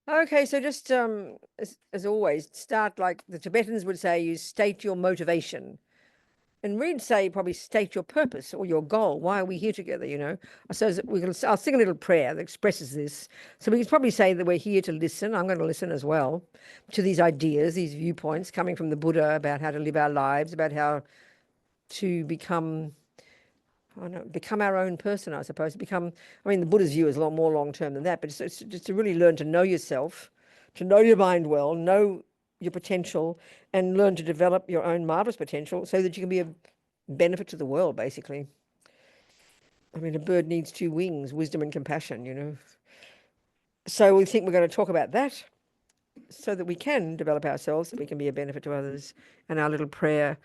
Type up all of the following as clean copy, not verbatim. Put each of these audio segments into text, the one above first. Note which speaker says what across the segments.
Speaker 1: Okay, so just as always, start like the Tibetans would say, you state your motivation. And we'd say probably state your purpose or your goal. Why are we here together, you know? I suppose I'll sing a little prayer that expresses this. So we can probably say that we're here to listen. I'm going to listen as well to these ideas, these viewpoints coming from the Buddha about how to live our lives, about how to become, I don't know, become our own person, I suppose. I mean, the Buddha's view is a lot more long-term than that, but it's just to really learn to know yourself, to know your mind well, know your potential, and learn to develop your own marvelous potential so that you can be a benefit to the world, basically. I mean, a bird needs two wings, wisdom and compassion, you know. So we think we're going to talk about that so that we can develop ourselves, so we can be a benefit to others. And our little prayer,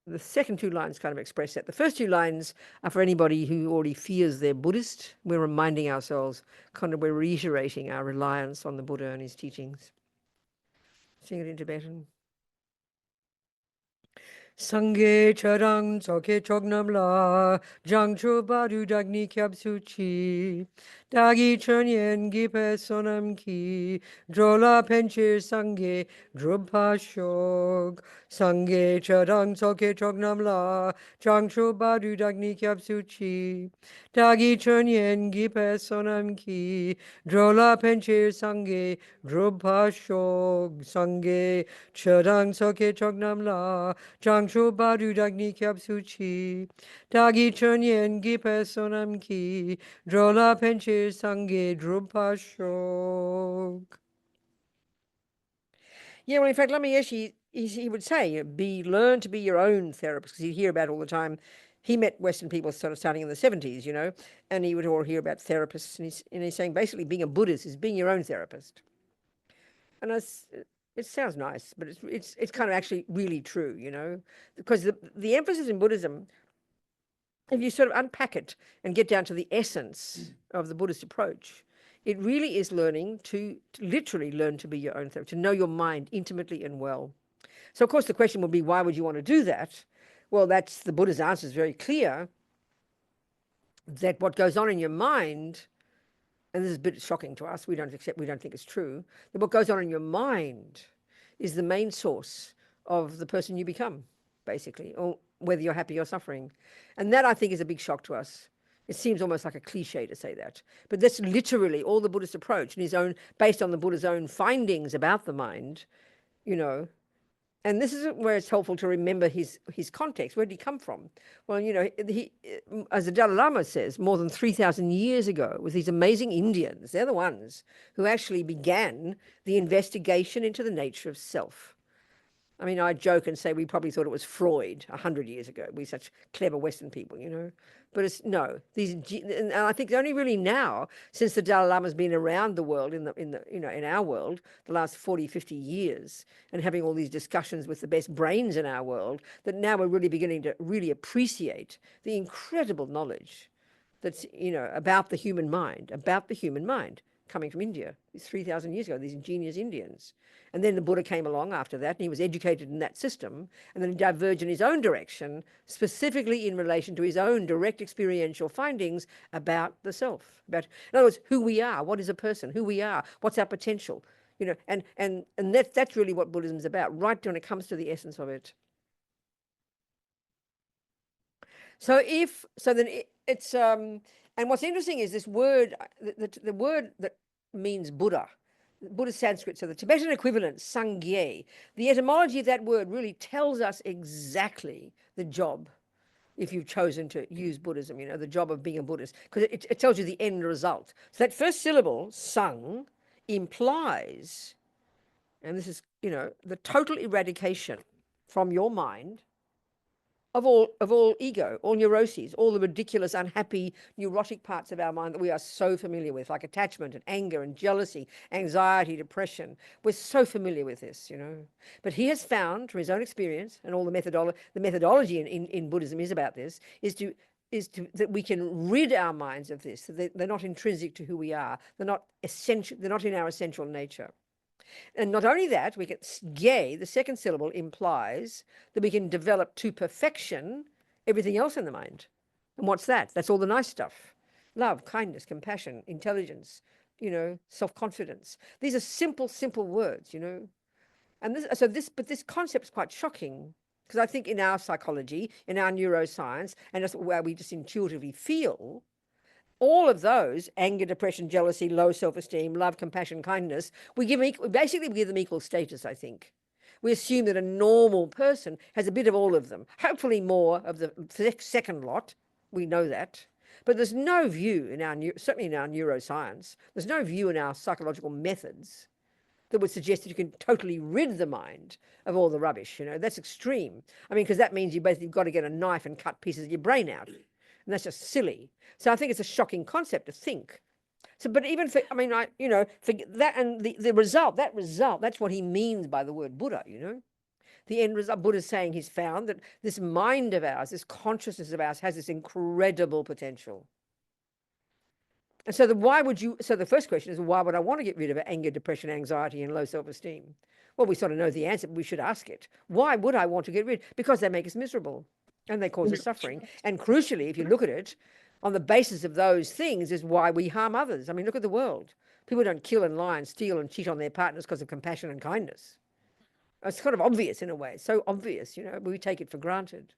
Speaker 1: the second two lines kind of express that. The first two lines are for anybody who already fears they're Buddhist. We're reminding ourselves, we're reiterating our reliance on the Buddha and his teachings. Sing it in Tibetan. Sangye charang soke chognam la jangcho badu dagni kyab suchi dagi chunyen gipe sonam ki drola penchir sangye drubha shog sangye charang soke chognam la jangcho badu dagni kyab suchi dagi chunyen gipe sonam ki drola penchir sangye drubha shog sangye charang soke chognam la Changshu Badu Dagni Kyapsuchi, Dagi Chunyen Gipe Sonam Ki, Drola Penchir Sange Drupa Shog. Yeah, well, in fact, Lama Yeshe, he would say, learn to be your own therapist, because he'd hear about all the time. He met Western people sort of starting in the 70s, you know, and he would all hear about therapists. And he's saying basically being a Buddhist is being your own therapist. And it sounds nice, but it's kind of actually really true, you know, because the emphasis in Buddhism, if you sort of unpack it and get down to the essence of the Buddhist approach, it really is learning to literally learn to be your own therapist, to know your mind intimately and well. So, of course, the question would be, why would you want to do that? Well, that's the Buddha's answer is very clear, that what goes on in your mind, and this is a bit shocking to us, we don't think it's true, that what goes on in your mind is the main source of the person you become, basically, or whether you're happy or suffering. And that, I think, is a big shock to us. It seems almost like a cliche to say that, but that's literally all the Buddhist approach, and based on the Buddha's own findings about the mind, you know. And this is where it's helpful to remember his context. Where did he come from? Well, you know, as the Dalai Lama says, more than 3,000 years ago, with these amazing Indians. They're the ones who actually began the investigation into the nature of self. I mean, I joke and say we probably thought it was Freud 100 years ago. We're such clever Western people, you know. But it's no. And I think only really now, since the Dalai Lama's been around the world in our world, the last 40, 50 years, and having all these discussions with the best brains in our world, that now we're really beginning to really appreciate the incredible knowledge that's, about the human mind coming from India 3,000 years ago, these ingenious Indians. And then the Buddha came along after that, and he was educated in that system, and then he diverged in his own direction, specifically in relation to his own direct experiential findings about the self. In other words, who we are, what is a person, who we are, what's our potential, and that's really what Buddhism is about, right when it comes to the essence of it. It's and what's interesting is this word, the word that means Buddha, Buddhist Sanskrit, so the Tibetan equivalent, Sangye, the etymology of that word really tells us exactly the job, if you've chosen to use Buddhism, the job of being a Buddhist, because it tells you the end result. So that first syllable, sang, implies, and this is, the total eradication from your mind of all ego, all neuroses, all the ridiculous, unhappy, neurotic parts of our mind that we are so familiar with, like attachment and anger and jealousy, anxiety, depression. We're so familiar with this, But he has found, from his own experience, and all the methodology in Buddhism is about this, is that we can rid our minds of this. That they're not intrinsic to who we are. They're not essential. They're not in our essential nature. And not only that, we get gay, the second syllable implies that we can develop to perfection everything else in the mind. And what's that? That's all the nice stuff. Love, kindness, compassion, intelligence, self-confidence. These are simple, simple words, And but this concept is quite shocking, because I think in our psychology, in our neuroscience, and just where we just intuitively feel, all of those, anger, depression, jealousy, low self-esteem, love, compassion, kindness, basically we give them equal status, I think. We assume that a normal person has a bit of all of them, hopefully more of the second lot. We know that. But there's no view certainly in our neuroscience, there's no view in our psychological methods that would suggest that you can totally rid the mind of all the rubbish. That's extreme. I mean, because that means you basically got to get a knife and cut pieces of your brain out. And that's just silly. So I think it's a shocking concept to think. So, but even for, I mean, for that, and the result, that's what he means by the word Buddha, The end result, Buddha's saying he's found that this mind of ours, this consciousness of ours, has this incredible potential. And so the first question is, why would I want to get rid of anger, depression, anxiety, and low self-esteem? Well, we sort of know the answer, but we should ask it. Why would I want to get rid? Because they make us miserable and they cause us suffering. And crucially, if you look at it, on the basis of those things is why we harm others. I mean, look at the world. People don't kill and lie and steal and cheat on their partners because of compassion and kindness. It's kind of obvious in a way. It's so obvious, we take it for granted.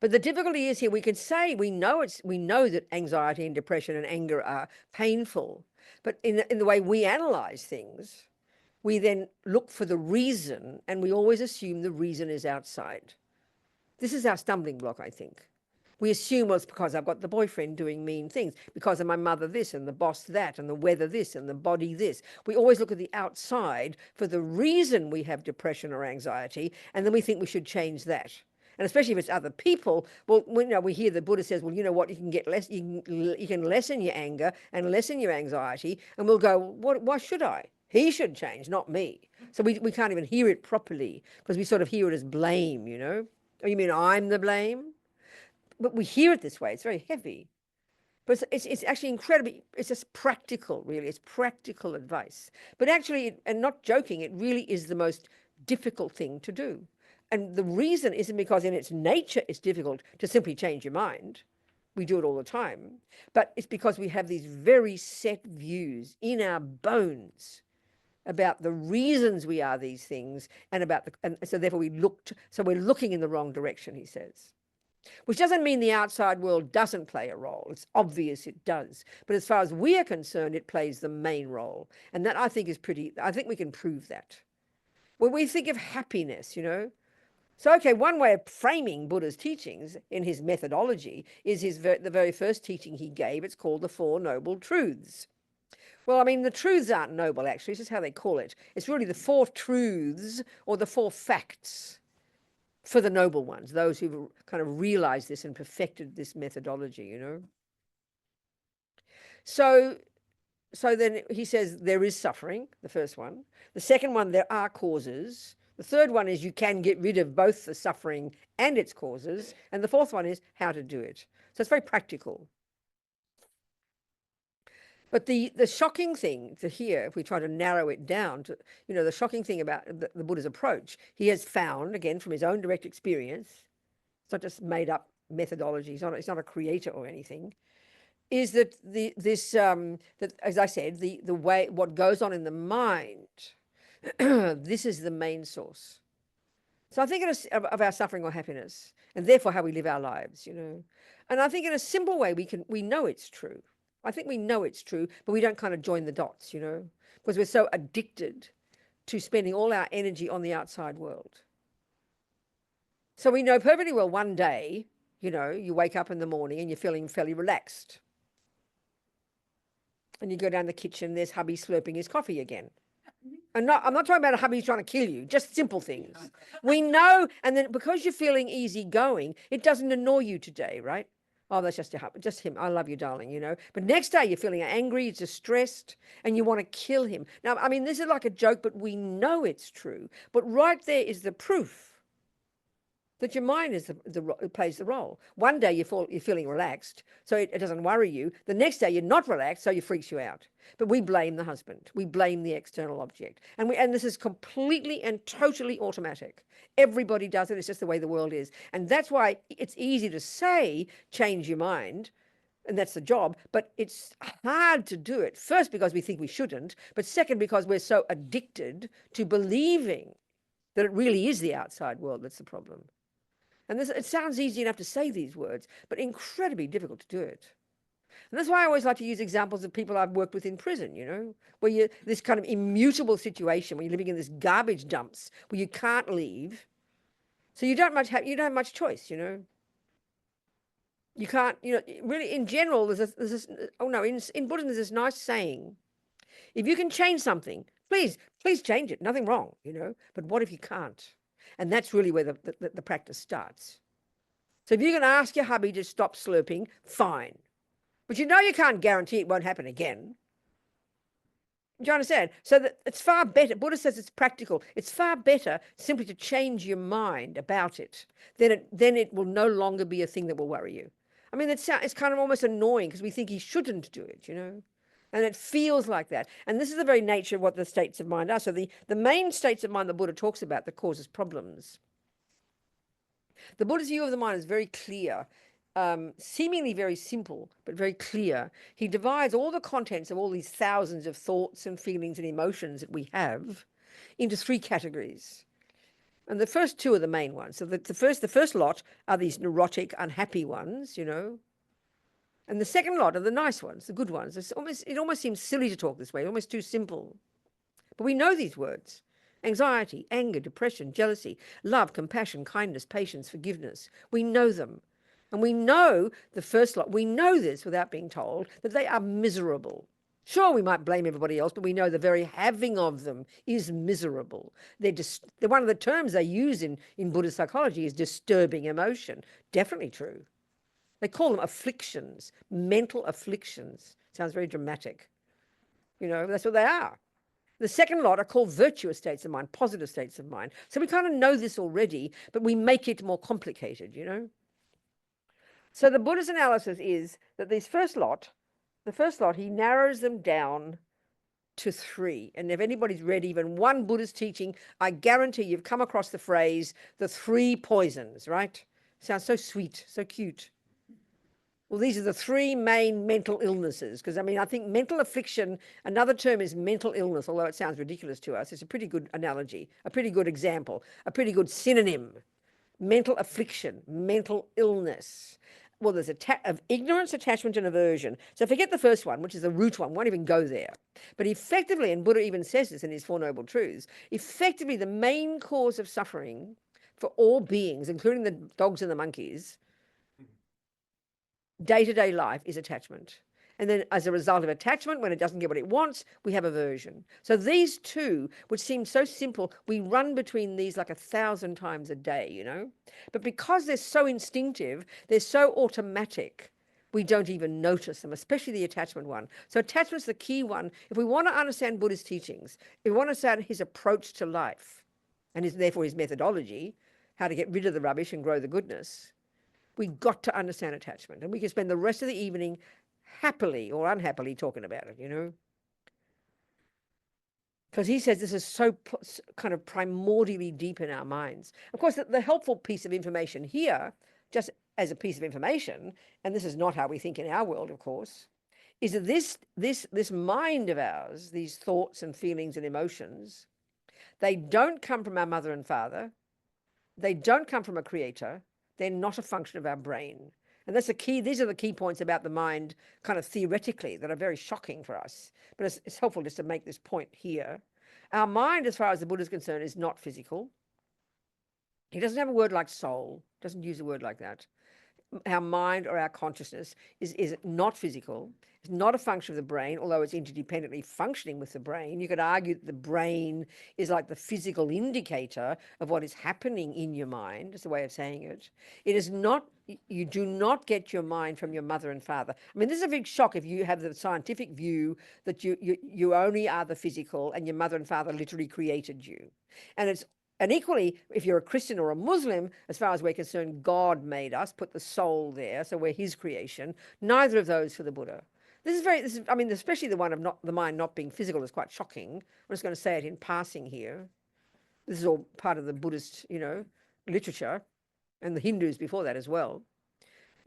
Speaker 1: But the difficulty is here, we can say we know that anxiety and depression and anger are painful, but in the way we analyze things, we then look for the reason, and we always assume the reason is outside. This is our stumbling block, I think. We assume, well, it's because I've got the boyfriend doing mean things, because of my mother this, and the boss that, and the weather this, and the body this. We always look at the outside for the reason we have depression or anxiety, and then we think we should change that. And especially if it's other people, well, we hear the Buddha says, well, you know what, you can lessen your anger and lessen your anxiety, and we'll go, why should I? He should change, not me. So we can't even hear it properly, because we sort of hear it as blame, Oh, you mean I'm the blame? But we hear it this way. It's very heavy. But it's actually incredibly, it's just practical, really. It's practical advice. But actually, and not joking, it really is the most difficult thing to do. And the reason isn't because in its nature it's difficult to simply change your mind. We do it all the time. But it's because we have these very set views in our bones about the reasons we are these things, and so therefore we're looking in the wrong direction, he says. Which doesn't mean the outside world doesn't play a role. It's obvious it does. But as far as we are concerned, it plays the main role. And that I think we can prove that. When we think of happiness, So, okay, one way of framing Buddha's teachings in his methodology is the very first teaching he gave. It's called the Four Noble Truths. Well, I mean, the truths aren't noble, actually. It's just how they call it. It's really the four truths or the four facts for the noble ones, those who've kind of realized this and perfected this methodology, So then he says there is suffering, the first one. The second one, there are causes. The third one is you can get rid of both the suffering and its causes. And the fourth one is how to do it. So it's very practical. But the shocking thing to hear, if we try to narrow it down to, the shocking thing about the Buddha's approach, he has found, again, from his own direct experience, it's not just made up methodology, he's not a creator or anything, is that that, as I said, the way, what goes on in the mind, this is the main source. So I think of our suffering or happiness, and therefore how we live our lives, And I think in a simple way, we know it's true. I think we know it's true, but we don't kind of join the dots, because we're so addicted to spending all our energy on the outside world. So we know perfectly well one day, you wake up in the morning and you're feeling fairly relaxed. And you go down the kitchen, there's hubby slurping his coffee again. I'm not talking about a hubby trying to kill you, just simple things. We know, and then because you're feeling easygoing, it doesn't annoy you today, right? Oh, that's just him. I love you, darling, But next day you're feeling angry, distressed, and you want to kill him. Now, I mean, this is like a joke, but we know it's true. But right there is the proof that your mind plays the role. One day you're feeling relaxed, so it doesn't worry you. The next day you're not relaxed, so it freaks you out. But we blame the husband. We blame the external object. And this is completely and totally automatic. Everybody does it. It's just the way the world is. And that's why it's easy to say, change your mind. and that's the job, but it's hard to do it. First, because we think we shouldn't, but second, because we're so addicted to believing that it really is the outside world that's the problem. And it sounds easy enough to say these words, but incredibly difficult to do it. And that's why I always like to use examples of people I've worked with in prison, where you're this kind of immutable situation where you're living in this garbage dumps where you can't leave. So you don't have much choice, You can't, really in general, in Buddhism, there's this nice saying, if you can change something, please change it. Nothing wrong, But what if you can't? And that's really where the practice starts. So if you can ask your hubby to stop slurping, fine. But you can't guarantee it won't happen again. Do you understand? So that it's far better. Buddha says it's practical. It's far better simply to change your mind about it. Then it will no longer be a thing that will worry you. I mean, it's kind of almost annoying because we think he shouldn't do it, And it feels like that. And this is the very nature of what the states of mind are. So the main states of mind the Buddha talks about that causes problems. The Buddha's view of the mind is very clear. Seemingly very simple, but very clear. He divides all the contents of all these thousands of thoughts and feelings and emotions that we have into three categories. And the first two are the main ones. So the first lot are these neurotic, unhappy ones, And the second lot are the nice ones, the good ones. It almost seems silly to talk this way, almost too simple. But we know these words. Anxiety, anger, depression, jealousy, love, compassion, kindness, patience, forgiveness. We know them. And we know the first lot, we know this without being told, that they are miserable. Sure, we might blame everybody else, but we know the very having of them is miserable. They're one of the terms they use in Buddhist psychology is disturbing emotion. Definitely true. They call them afflictions, mental afflictions. Sounds very dramatic. That's what they are. The second lot are called virtuous states of mind, positive states of mind. So we kind of know this already, but we make it more complicated, So the Buddha's analysis is that the first lot, he narrows them down to three. And if anybody's read even one Buddhist teaching, I guarantee you've come across the phrase, the three poisons, right? Sounds so sweet, so cute. Well, these are the three main mental illnesses, because, I think mental affliction, another term is mental illness, although it sounds ridiculous to us. It's a pretty good analogy, a pretty good example, a pretty good synonym. Mental affliction, mental illness. Well, there's of ignorance, attachment, and aversion. So forget the first one, which is the root one. Won't even go there. But effectively, and Buddha even says this in his Four Noble Truths, effectively the main cause of suffering for all beings, including the dogs and the monkeys, day-to-day life is attachment. And then as a result of attachment, when it doesn't get what it wants, we have aversion. So these two, which seem so simple, we run between these like 1,000 times a day, But because they're so instinctive, they're so automatic, we don't even notice them, especially the attachment one. So attachment's the key one. If we want to understand Buddhist teachings, if we want to understand his approach to life, and therefore his methodology, how to get rid of the rubbish and grow the goodness, we've got to understand attachment. And we can spend the rest of the evening happily or unhappily talking about it, Because he says this is so kind of primordially deep in our minds. Of course, the helpful piece of information here, just as a piece of information, and this is not how we think in our world, of course, is that this mind of ours, these thoughts and feelings and emotions, they don't come from our mother and father. They don't come from a creator. They're not a function of our brain. And that's the key. These are the key points about the mind kind of theoretically that are very shocking for us. But it's helpful just to make this point here. Our mind, as far as the Buddha is concerned, is not physical. He doesn't have a word like soul, doesn't use a word like that. Our mind or our consciousness is not physical. It's not a function of the brain, although it's interdependently functioning with the brain. You could argue that the brain is like the physical indicator of what is happening in your mind. It's a way of saying it. It is not, you do not get your mind from your mother and father. I mean, this is a big shock if you have the scientific view that you only are the physical and your mother and father literally created you. And equally, if you're a Christian or a Muslim, as far as we're concerned, God made us, put the soul there, so we're his creation. Neither of those for the Buddha. Especially the one of the mind not being physical is quite shocking. I'm just going to say it in passing here. This is all part of the Buddhist, literature, and the Hindus before that as well.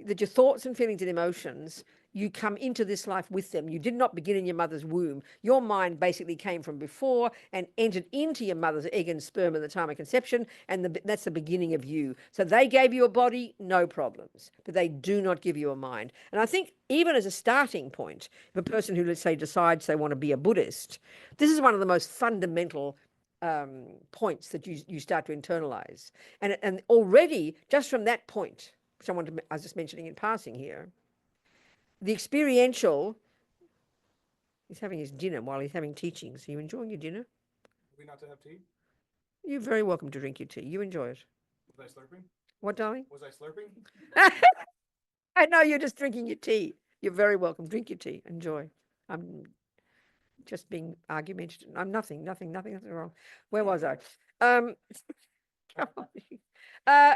Speaker 1: That your thoughts and feelings and emotions you come into this life with them. You did not begin in your mother's womb. Your mind basically came from before and entered into your mother's egg and sperm at the time of conception, and that's the beginning of you. So they gave you a body, no problems, but they do not give you a mind. And I think even as a starting point, if a person who, let's say, decides they want to be a Buddhist, this is one of the most fundamental points that you start to internalize. And already, just from that point, which I was just mentioning in passing here, the experiential, he's having his dinner while he's having teachings. Are you enjoying your dinner?
Speaker 2: Are we not to have tea?
Speaker 1: You're very welcome to drink your tea. You enjoy it.
Speaker 2: Was I slurping?
Speaker 1: What, darling?
Speaker 2: Was I slurping?
Speaker 1: I know you're just drinking your tea. You're very welcome. Drink your tea. Enjoy. I'm just being argumentative. I'm nothing wrong. Where was I?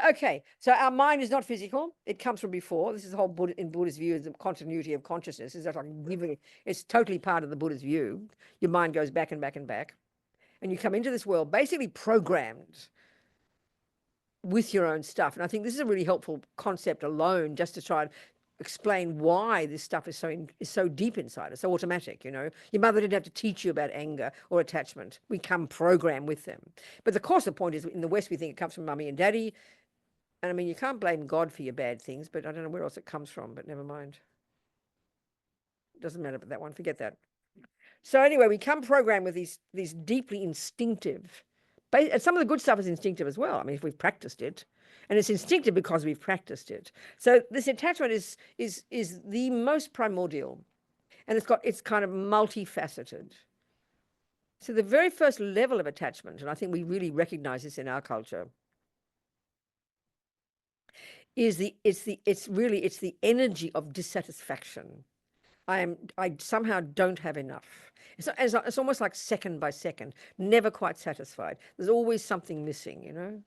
Speaker 1: Okay, so our mind is not physical. It comes from before. This is the whole in Buddhist view, the continuity of consciousness. Is that like it's totally part of the Buddhist view. Your mind goes back and back and back. And you come into this world basically programmed with your own stuff. And I think this is a really helpful concept alone, just to try and explain why this stuff is so deep inside us, so automatic. Your mother didn't have to teach you about anger or attachment. We come programmed with them. But of course the point is, in the West we think it comes from mummy and daddy, and I mean, you can't blame God for your bad things, but I don't know where else it comes from, but never mind. It doesn't matter about that one, forget that. So anyway, we come programmed with these deeply instinctive, and some of the good stuff is instinctive as well. I mean, if we've practiced it, and it's instinctive because we've practiced it. So this attachment is the most primordial, and it's kind of multifaceted. So the very first level of attachment, and I think we really recognize this in our culture, is it's the energy of dissatisfaction. I somehow don't have enough. It's almost like second by second, never quite satisfied. There's always something missing,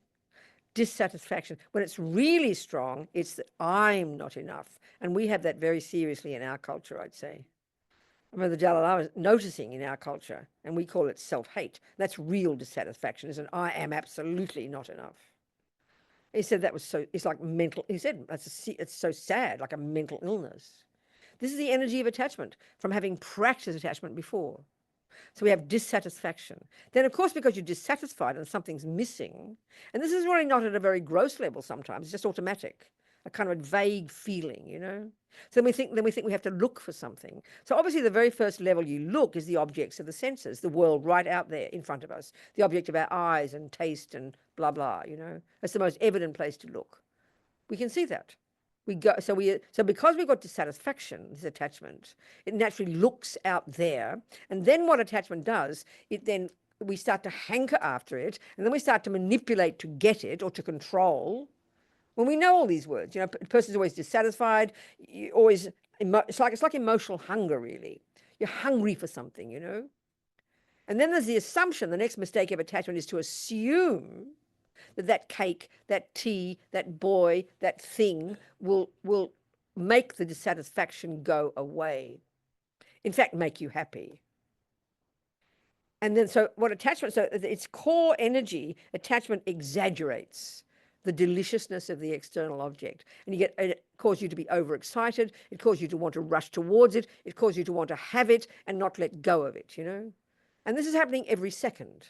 Speaker 1: dissatisfaction. When it's really strong, it's that I'm not enough. And we have that very seriously in our culture, I'd say. I remember the Dalai Lama noticing in our culture, and we call it self-hate. That's real dissatisfaction, isn't it? I am absolutely not enough. He said that was it's like mental, he said, it's so sad, like a mental illness. This is the energy of attachment from having practiced attachment before. So we have dissatisfaction. Then, of course, because you're dissatisfied and something's missing, and this is really not at a very gross level sometimes, it's just automatic, a kind of vague feeling. So then we think we have to look for something. So obviously the very first level you look is the objects of the senses, the world right out there in front of us, the object of our eyes and taste and blah, blah, That's the most evident place to look. We can see that. So because we've got dissatisfaction, this attachment, it naturally looks out there. And then what attachment does, we start to hanker after it, and then we start to manipulate to get it or to control. When we know all these words, a person's always dissatisfied, it's like emotional hunger, really. You're hungry for something, And then there's the assumption, the next mistake of attachment is to assume that cake, that tea, that boy, that thing will make the dissatisfaction go away. In fact, make you happy. And then so its core energy, attachment exaggerates the deliciousness of the external object. And it causes you to be overexcited. It causes you to want to rush towards it. It causes you to want to have it and not let go of it, And this is happening every second.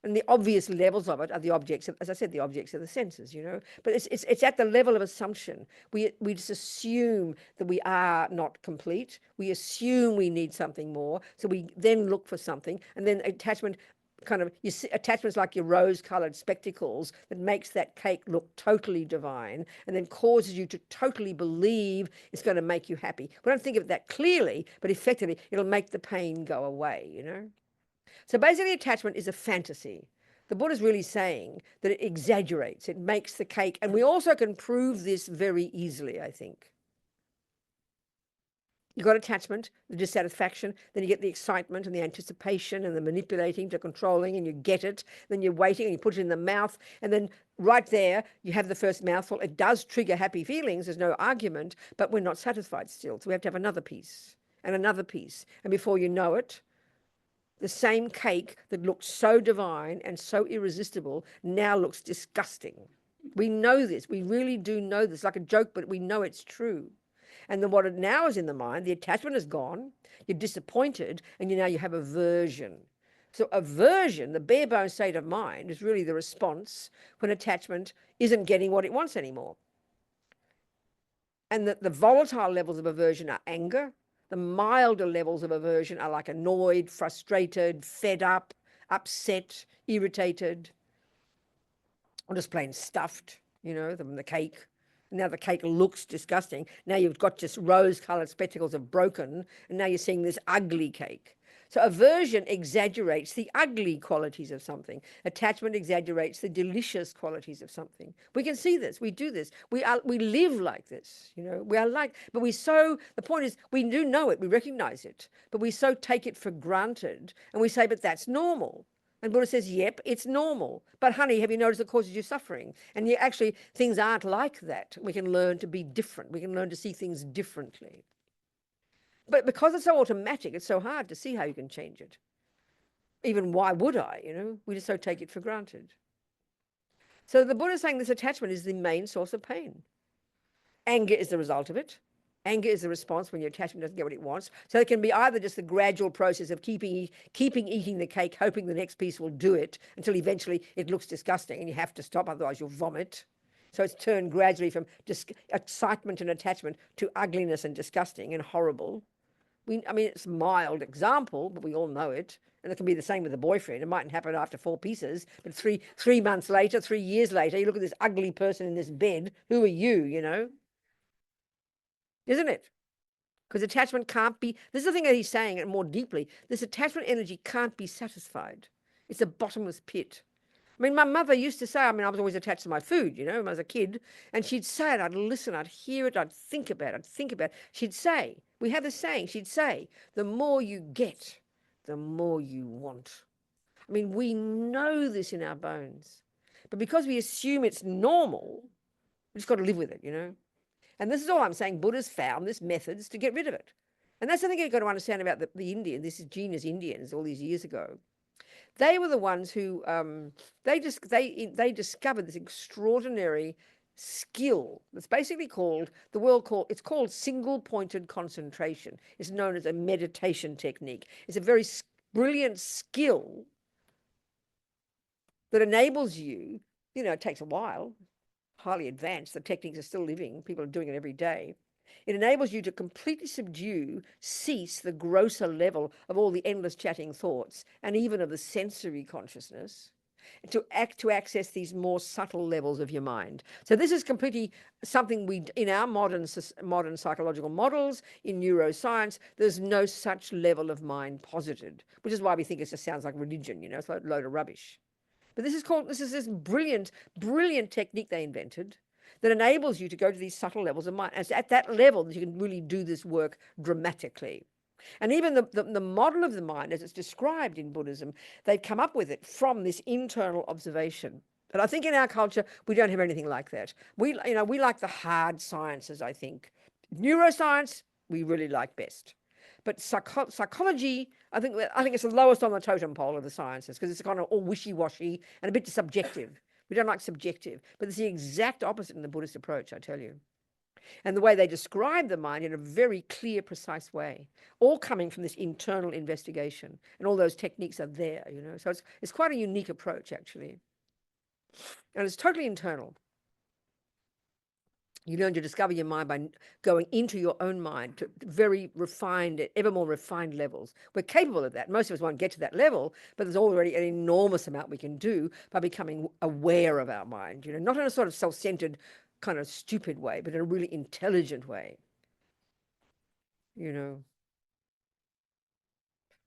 Speaker 1: And the obvious levels of it are the objects, as I said, the objects of the senses, But it's at the level of assumption. We just assume that we are not complete. We assume we need something more. So we then look for something. And then attachment attachment's like your rose-colored spectacles that makes that cake look totally divine and then causes you to totally believe it's going to make you happy. We don't think of it that clearly, but effectively it'll make the pain go away, So basically attachment is a fantasy. The Buddha's really saying that it exaggerates, it makes the cake, and we also can prove this very easily, I think. You've got attachment, the dissatisfaction, then you get the excitement and the anticipation and the manipulating to controlling, and you get it, then you're waiting and you put it in the mouth, and then right there you have the first mouthful. It does trigger happy feelings, there's no argument, but we're not satisfied still. So we have to have another piece and another piece. And before you know it, the same cake that looked so divine and so irresistible now looks disgusting. We know this. We really do know this. Like a joke, but we know it's true. And then what it now is in the mind, the attachment is gone, you're disappointed, and now you have aversion. So aversion, the bare bones state of mind, is really the response when attachment isn't getting what it wants anymore. And the volatile levels of aversion are anger. The milder levels of aversion are like annoyed, frustrated, fed up, upset, irritated, or just plain stuffed, the cake. Now the cake looks disgusting. Now you've got just rose-colored spectacles have broken, and now you're seeing this ugly cake. So aversion exaggerates the ugly qualities of something. Attachment exaggerates the delicious qualities of something. We can see this. We do this. We live like this. We are like, but the point is, we do know it. We recognize it, but we so take it for granted, and we say, but that's normal. And Buddha says, yep, it's normal. But honey, have you noticed it causes you suffering? And actually, things aren't like that. We can learn to be different. We can learn to see things differently. But because it's so automatic, it's so hard to see how you can change it. Even why would I, We just so take it for granted. So the Buddha is saying this attachment is the main source of pain. Anger is the result of it. Anger is the response when your attachment doesn't get what it wants. So it can be either just the gradual process of keeping eating the cake, hoping the next piece will do it until eventually it looks disgusting and you have to stop, otherwise you'll vomit. So it's turned gradually from excitement and attachment to ugliness and disgusting and horrible. It's a mild example, but we all know it. And it can be the same with a boyfriend. It mightn't happen after 4 pieces, but three months later, 3 years later, you look at this ugly person in this bed. Who are you, Isn't it? Because attachment can't be, this is the thing that he's saying more deeply, this attachment energy can't be satisfied. It's a bottomless pit. My mother used to say, I was always attached to my food, when I was a kid, and she'd say it, I'd listen, I'd hear it, I'd think about it. She'd say, we have this saying, she'd say, the more you get, the more you want. We know this in our bones, but because we assume it's normal, we just got to live with it, And this is all I'm saying. Buddha's found this methods to get rid of it. And that's the thing you've got to understand about the Indian, this is genius Indians all these years ago. They were the ones who, they discovered this extraordinary skill that's basically it's called single-pointed concentration. It's known as a meditation technique. It's a very brilliant skill that enables you, it takes a while, highly advanced, the techniques are still living, people are doing it every day. It enables you to completely cease the grosser level of all the endless chatting thoughts and even of the sensory consciousness to access these more subtle levels of your mind. So this is completely something in our modern psychological models, in neuroscience, there's no such level of mind posited, which is why we think it just sounds like religion, it's like a load of rubbish. But this is this brilliant technique they invented that enables you to go to these subtle levels of mind. And it's at that level that you can really do this work dramatically. And even the model of the mind, as it's described in Buddhism, they've come up with it from this internal observation. But I think in our culture, we don't have anything like that. We like the hard sciences, I think. Neuroscience, we really like best. But psychology, I think it's the lowest on the totem pole of the sciences because it's kind of all wishy-washy and a bit subjective. We don't like subjective, but it's the exact opposite in the Buddhist approach, I tell you. And the way they describe the mind in a very clear, precise way, all coming from this internal investigation. And all those techniques are there, So it's quite a unique approach, actually. And it's totally internal. You learn to discover your mind by going into your own mind to very refined, ever more refined levels. We're capable of that. Most of us won't get to that level, but there's already an enormous amount we can do by becoming aware of our mind, not in a sort of self-centered, kind of stupid way, but in a really intelligent way,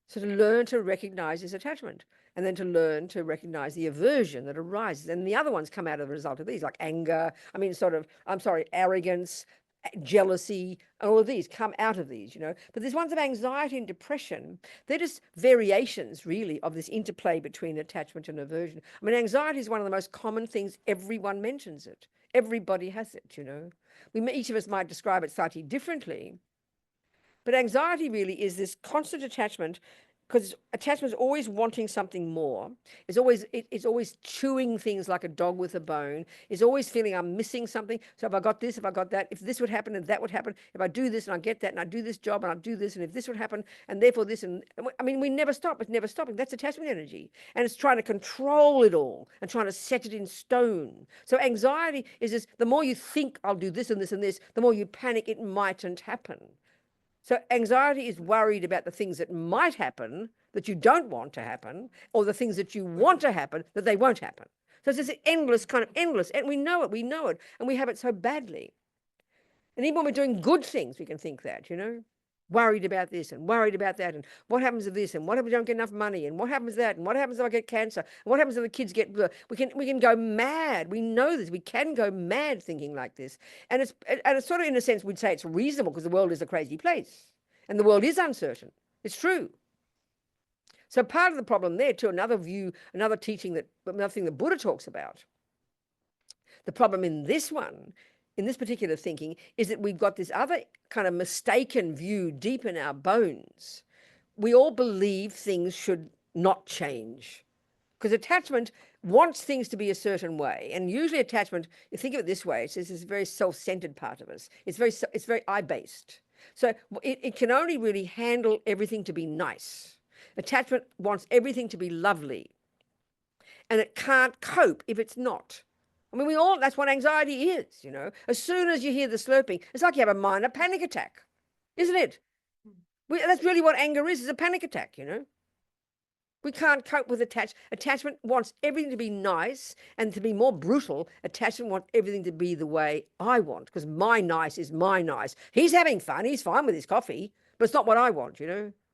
Speaker 1: So to learn to recognize this attachment and then to learn to recognize the aversion that arises. And the other ones come out of the result of these, like anger, arrogance, jealousy, and all of these come out of these, But these ones of anxiety and depression, they're just variations, really, of this interplay between attachment and aversion. Anxiety is one of the most common things. Everyone mentions it. Everybody has it, Each of us might describe it slightly differently. But anxiety really is this constant attachment because attachment is always wanting something more. It's always chewing things like a dog with a bone. It's always feeling I'm missing something. So if I got this, if I got that, if this would happen and that would happen, if I do this and I get that and I do this job and I do this and if this would happen and therefore this and I mean we never stop. It's never stopping. That's attachment energy, and it's trying to control it all and trying to set it in stone. So anxiety is this: the more you think I'll do this and this and this, the more you panic it mightn't happen. So anxiety is worried about the things that might happen that you don't want to happen, or the things that you want to happen that they won't happen. So it's this endless kind of endless, and we know it, and we have it so badly. And even when we're doing good things, we can think that, worried about this and worried about that, and what happens if this, and what if we don't get enough money, and what happens that, and what happens if I get cancer, and what happens if the kids get, we can go mad. We know this. We can go mad thinking like this, and it's sort of, in a sense, we'd say it's reasonable because the world is a crazy place, and the world is uncertain. It's true. So part of the problem there, too, another view, another teaching another thing that Buddha talks about. The problem in this one, in this particular thinking, is that we've got this other kind of mistaken view deep in our bones. We all believe things should not change because attachment wants things to be a certain way. And usually attachment, you think of it this way, it's this very self-centered part of us. It's very I-based. So it can only really handle everything to be nice. Attachment wants everything to be lovely. And it can't cope if it's not. I mean, that's what anxiety is, As soon as you hear the slurping, it's like you have a minor panic attack, isn't it? That's really what anger is a panic attack, We can't cope with attachment. Attachment wants everything to be nice and to be more brutal. Attachment wants everything to be the way I want, because my nice is my nice. He's having fun. He's fine with his coffee, but it's not what I want,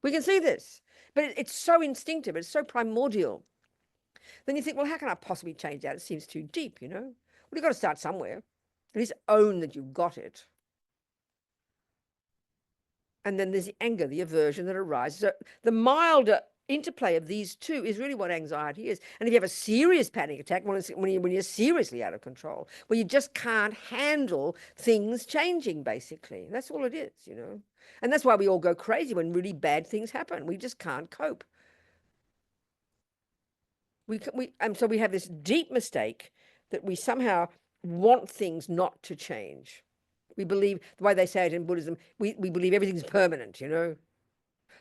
Speaker 1: We can see this. But it's so instinctive. It's so primordial. Then you think, well, how can I possibly change that? It seems too deep, Well, you've got to start somewhere. At least own that you've got it. And then there's the anger, the aversion that arises. So the milder interplay of these two is really what anxiety is. And if you have a serious panic attack, when you're seriously out of control, where you just can't handle things changing, basically. That's all it is, And that's why we all go crazy when really bad things happen. We just can't cope. So we have this deep mistake that we somehow want things not to change. We believe, the way they say it in Buddhism, we believe everything's permanent,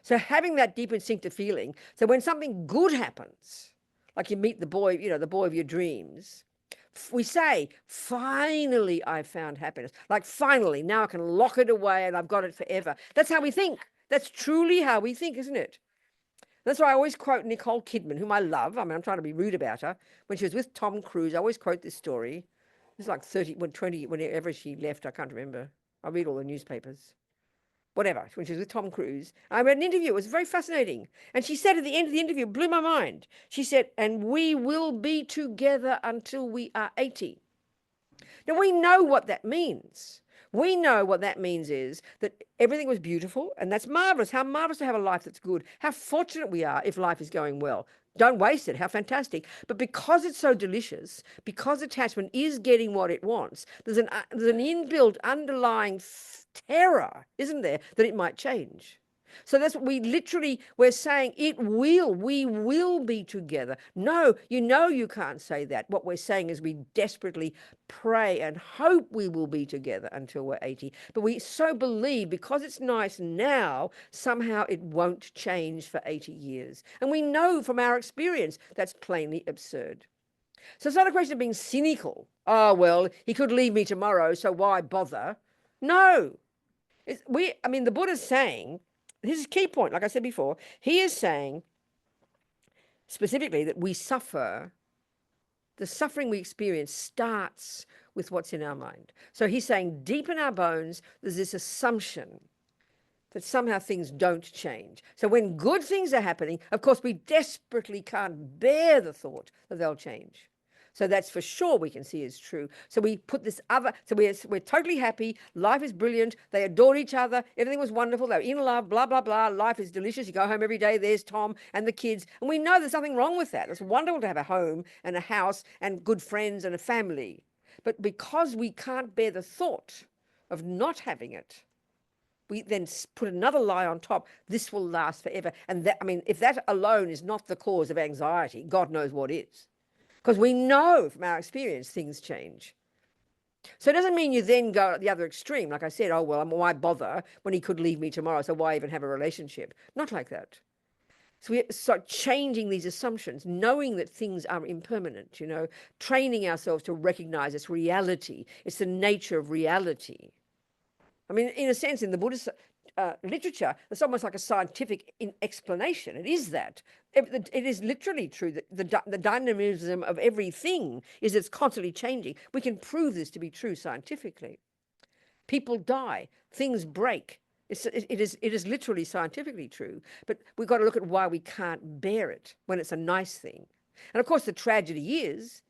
Speaker 1: So having that deep instinctive feeling, so when something good happens, like you meet the boy, the boy of your dreams, we say, finally I found happiness. Like, finally, now I can lock it away and I've got it forever. That's how we think. That's truly how we think, isn't it? That's why I always quote Nicole Kidman, whom I love. I mean, I'm trying to be rude about her. When she was with Tom Cruise, I always quote this story. It's like 20, whenever she left, I can't remember. I read all the newspapers. Whatever, when she was with Tom Cruise. I read an interview. It was very fascinating. And she said at the end of the interview, it blew my mind. She said, and we will be together until we are 80. Now, we know what that means. We know what that means is that everything was beautiful, and that's marvelous. How marvelous to have a life that's good. How fortunate we are if life is going well. Don't waste it. How fantastic. But because it's so delicious, because attachment is getting what it wants, there's an inbuilt underlying terror, isn't there, that it might change. So that's what we're saying we will be together. No, you can't say that. What we're saying is we desperately pray and hope we will be together until we're 80. But we so believe because it's nice now, somehow it won't change for 80 years. And we know from our experience that's plainly absurd. So it's not a question of being cynical. Oh, well, he could leave me tomorrow, so why bother? No. The Buddha's saying, this is a key point, like I said before, he is saying specifically that we suffer, the suffering we experience starts with what's in our mind. So he's saying deep in our bones, there's this assumption that somehow things don't change. So when good things are happening, of course, we desperately can't bear the thought that they'll change. So that's for sure we can see is true. So we put this other, so we're totally happy. Life is brilliant. They adored each other. Everything was wonderful. They were in love, blah, blah, blah. Life is delicious. You go home every day. There's Tom and the kids. And we know there's nothing wrong with that. It's wonderful to have a home and a house and good friends and a family. But because we can't bear the thought of not having it, we then put another lie on top. This will last forever. And that, I mean, if that alone is not the cause of anxiety, God knows what is. Because we know from our experience things change. So it doesn't mean you then go at the other extreme. Like I said, oh, well, why bother when he could leave me tomorrow? So why even have a relationship? Not like that. So we start changing these assumptions, knowing that things are impermanent, you know, training ourselves to recognize it's reality. It's the nature of reality. I mean, in a sense, in the Buddhist literature, it's almost like a scientific explanation. It is that. It is literally true that the dynamism of everything is it's constantly changing. We can prove this to be true scientifically. People die, things break. It is literally scientifically true, but we've got to look at why we can't bear it when it's a nice thing. And of course, the tragedy is,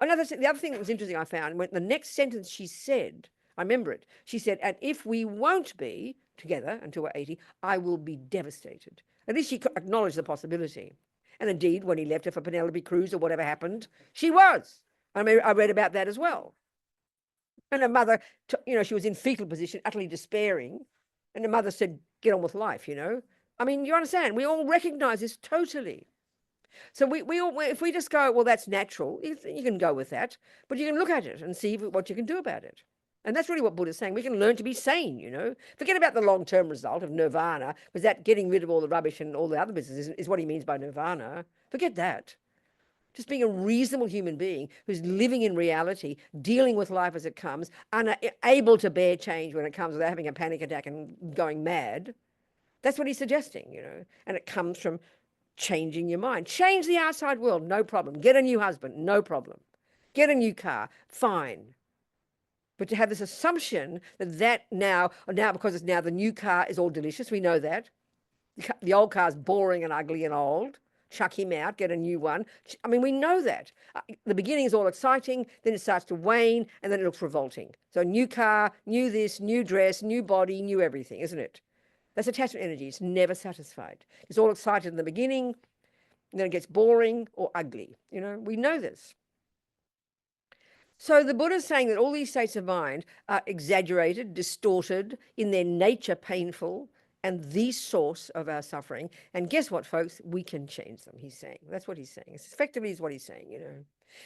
Speaker 1: the other thing that was interesting I found, when the next sentence she said, I remember it, she said, and if we won't be together until we're 80, I will be devastated. At least she acknowledged the possibility. And indeed, when he left her for Penelope Cruz or whatever happened, she was. I mean, I read about that as well. And her mother, you know, she was in fetal position, utterly despairing. And her mother said, get on with life, you know. I mean, you understand, we all recognize this totally. So we all, if we just go, well, that's natural, you can go with that, but you can look at it and see what you can do about it. And that's really what Buddha's saying. We can learn to be sane, you know. Forget about the long-term result of nirvana, because that getting rid of all the rubbish and all the other business is what he means by nirvana. Forget that. Just being a reasonable human being who's living in reality, dealing with life as it comes, unable to bear change when it comes without having a panic attack and going mad. That's what he's suggesting, you know. And it comes from changing your mind. Change the outside world, no problem. Get a new husband, no problem. Get a new car, fine. But to have this assumption that now because it's now the new car is all delicious, we know that. The old car's boring and ugly and old. Chuck him out, get a new one. I mean, we know that. The beginning is all exciting, then it starts to wane, and then it looks revolting. So new car, new this, new dress, new body, new everything, isn't it? That's attachment energy. It's never satisfied. It's all excited in the beginning, and then it gets boring or ugly. You know, we know this. So the Buddha is saying that all these states of mind are exaggerated, distorted, in their nature painful, and the source of our suffering. And guess what, folks? We can change them, he's saying. That's what he's saying. It's effectively is what he's saying, you know.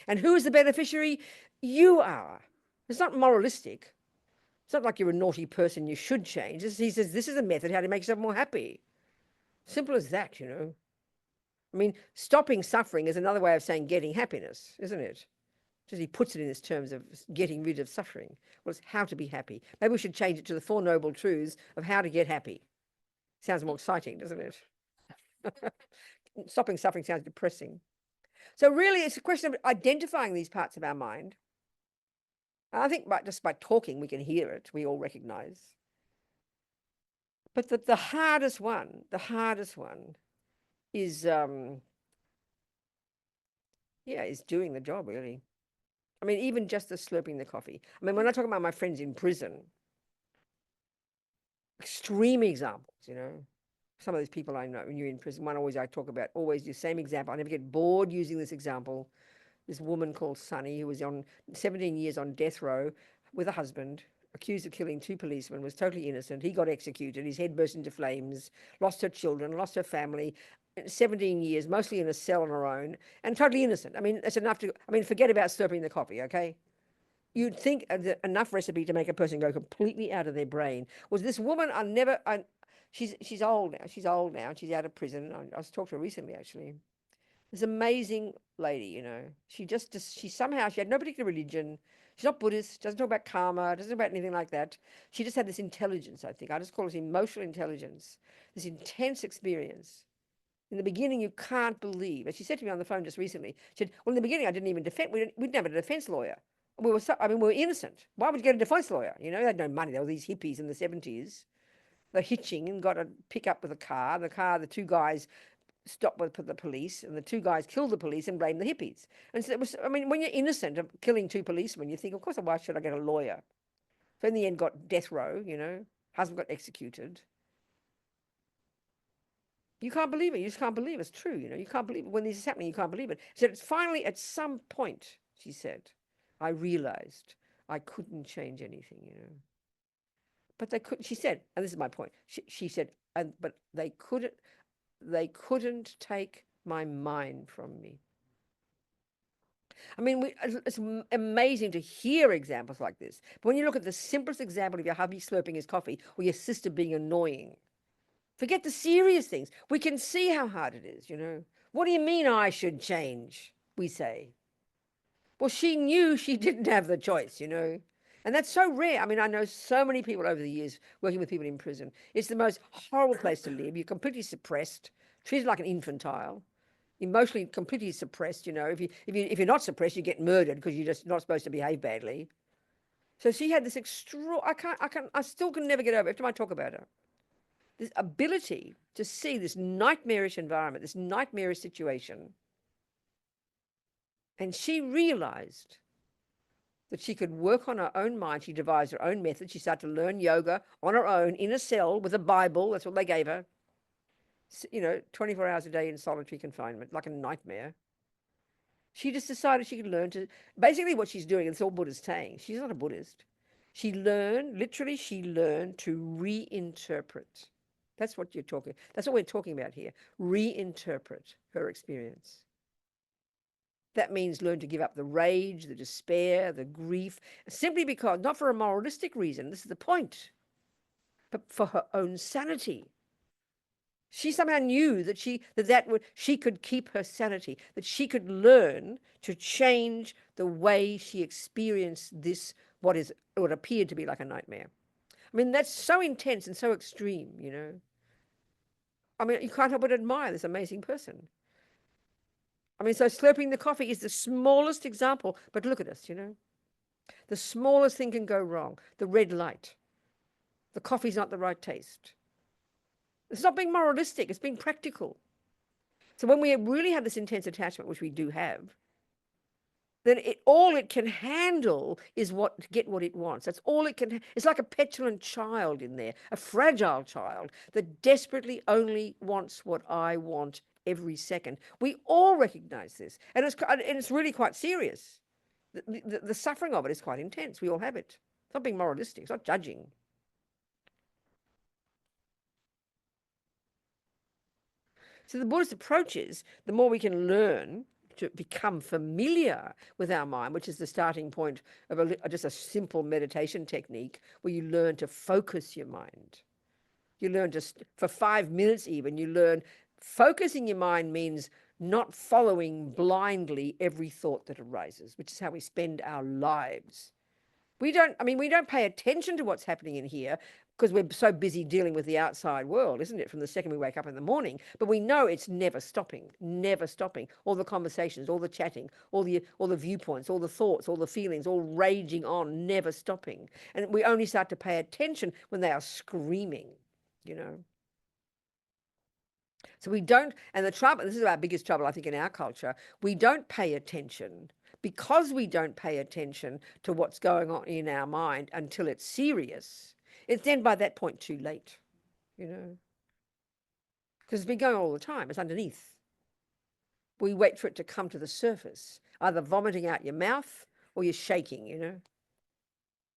Speaker 1: And who is the beneficiary? You are. It's not moralistic. It's not like you're a naughty person, you should change. He says this is a method how to make yourself more happy. Simple as that, you know. I mean, stopping suffering is another way of saying getting happiness, isn't it? Just he puts it in this terms of getting rid of suffering. Well, it's how to be happy. Maybe we should change it to the Four Noble Truths of how to get happy. Sounds more exciting, doesn't it? Stopping suffering sounds depressing. So really, it's a question of identifying these parts of our mind. And I think just by talking, we can hear it. We all recognize. But the hardest one is, is doing the job, really. I mean, even just the slurping the coffee. I mean, when I talk about my friends in prison, extreme examples, you know, some of these people I know when you're in prison, I talk about always the same example. I never get bored using this example. This woman called Sunny, who was on 17 years on death row with a husband, accused of killing 2 policemen, was totally innocent. He got executed. His head burst into flames, lost her children, lost her family. 17 years, mostly in a cell on her own, and totally innocent. I mean, it's enough to, I mean, forget about slurping the coffee, okay? You'd think enough recipe to make a person go completely out of their brain. Was this woman, she's old now. She's old now. She's out of prison. I was talking to her recently, actually. This amazing lady, you know. She had no particular religion. She's not Buddhist, doesn't talk about karma, doesn't talk about anything like that. She just had this intelligence, I think. I just call it emotional intelligence, this intense experience. In the beginning, you can't believe. As she said to me on the phone just recently, she said, well, in the beginning, I didn't even defend, we didn't have a defense lawyer. We were innocent. Why would you get a defense lawyer? You know, they had no money. There were these hippies in the 70s. They're hitching and got a pickup with a car. The 2 guys stopped with the police, and the 2 guys killed the police and blamed the hippies. And so it was, I mean, when you're innocent of killing 2 policemen, you think, of course, why should I get a lawyer? So in the end, got death row, you know, husband got executed. You can't believe it. You just can't believe it's true. You know, you can't believe it. When this is happening, you can't believe it. She said, it's finally at some point, she said, I realized I couldn't change anything, you know. But they couldn't, she said, and this is my point, she said, but they couldn't take my mind from me. I mean, it's amazing to hear examples like this. But when you look at the simplest example of your hubby slurping his coffee or your sister being annoying, forget the serious things. We can see how hard it is, you know. What do you mean I should change, we say. Well, she knew she didn't have the choice, you know. And that's so rare. I mean, I know so many people over the years working with people in prison. It's the most horrible place to live. You're completely suppressed, treated like an infantile, emotionally completely suppressed. You know, if you're not suppressed, you get murdered because you're just not supposed to behave badly. So she had this I still can never get over it. Every time I talk about her, this ability to see this nightmarish environment, this nightmarish situation. And she realized that she could work on her own mind. She devised her own method. She started to learn yoga on her own in a cell with a Bible. That's what they gave her. You know, 24 hours a day in solitary confinement, like a nightmare. She just decided she could learn to, basically what she's doing, and it's all Buddhist saying, she's not a Buddhist. She learned to reinterpret. That's what we're talking about here. Reinterpret her experience. That means learn to give up the rage, the despair, the grief, simply because, not for a moralistic reason, this is the point, but for her own sanity. She somehow knew that she could keep her sanity, that she could learn to change the way she experienced this, what appeared to be like a nightmare. I mean, that's so intense and so extreme, you know. I mean, you can't help but admire this amazing person. I mean, so slurping the coffee is the smallest example, but look at us, you know. The smallest thing can go wrong. The red light. The coffee's not the right taste. It's not being moralistic, it's being practical. So when we really have this intense attachment, which we do have, then all it can handle is get what it wants. That's all it can. It's like a petulant child in there, a fragile child that desperately only wants what I want every second. We all recognize this, and it's really quite serious. The suffering of it is quite intense. We all have it. It's not being moralistic. It's not judging. So the Buddhist approach is, the more we can learn to become familiar with our mind, which is the starting point of just a simple meditation technique where you learn to focus your mind. You learn for 5 minutes even, you learn focusing your mind means not following blindly every thought that arises, which is how we spend our lives. We don't pay attention to what's happening in here because we're so busy dealing with the outside world, isn't it? From the second we wake up in the morning, but we know it's never stopping, never stopping. All the conversations, all the chatting, all the viewpoints, all the thoughts, all the feelings, all raging on, never stopping. And we only start to pay attention when they are screaming, you know. So we don't, and the trouble, this is our biggest trouble, I think, in our culture, we don't pay attention. Because we don't pay attention to what's going on in our mind until it's serious, it's then by that point too late, you know. Because it's been going on all the time, it's underneath. We wait for it to come to the surface, either vomiting out your mouth or you're shaking, you know.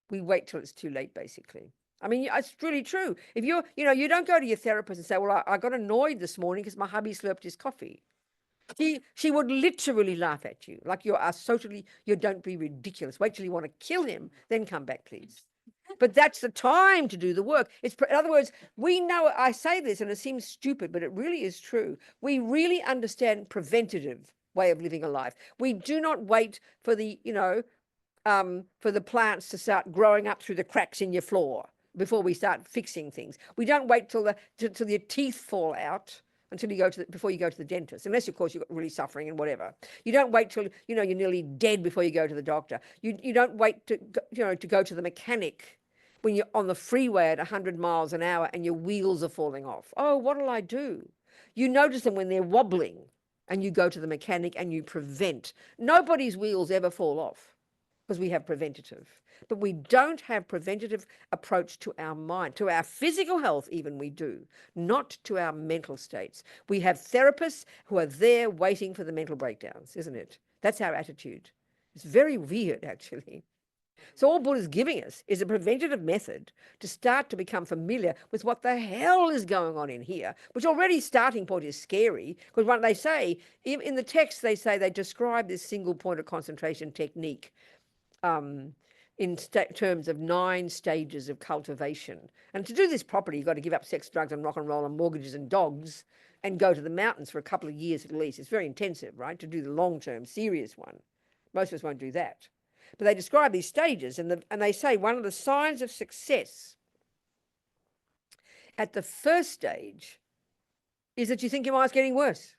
Speaker 1: We wait till it's too late, basically. I mean, it's really true. If you don't go to your therapist and say, well, I got annoyed this morning because my hubby slurped his coffee. She would literally laugh at you, like you don't be ridiculous. Wait till you want to kill him, then come back, please. But that's the time to do the work. In other words, we know, I say this and it seems stupid, but it really is true. We really understand preventative way of living a life. We do not wait for for the plants to start growing up through the cracks in your floor before we start fixing things. We don't wait till your teeth fall out before you go to the dentist, unless of course you're really suffering and whatever. You don't wait till you're nearly dead before you go to the doctor. You don't wait to go to the mechanic when you're on the freeway at 100 miles an hour and your wheels are falling off. Oh, what'll I do? You notice them when they're wobbling and you go to the mechanic and you prevent. Nobody's wheels ever fall off because we have preventative. But we don't have preventative approach to our mind, to our physical health even we do, not to our mental states. We have therapists who are there waiting for the mental breakdowns, isn't it? That's our attitude. It's very weird, actually. So all Buddha's giving us is a preventative method to start to become familiar with what the hell is going on in here, which already starting point is scary, because what they say, in the text, they say they describe this single point of concentration technique in terms of 9 stages of cultivation. And to do this properly, you've got to give up sex, drugs, and rock and roll and mortgages and dogs and go to the mountains for a couple of years at least. It's very intensive, right, to do the long-term, serious one. Most of us won't do that. But they describe these stages, and they say one of the signs of success at the first stage is that you think your mind's getting worse.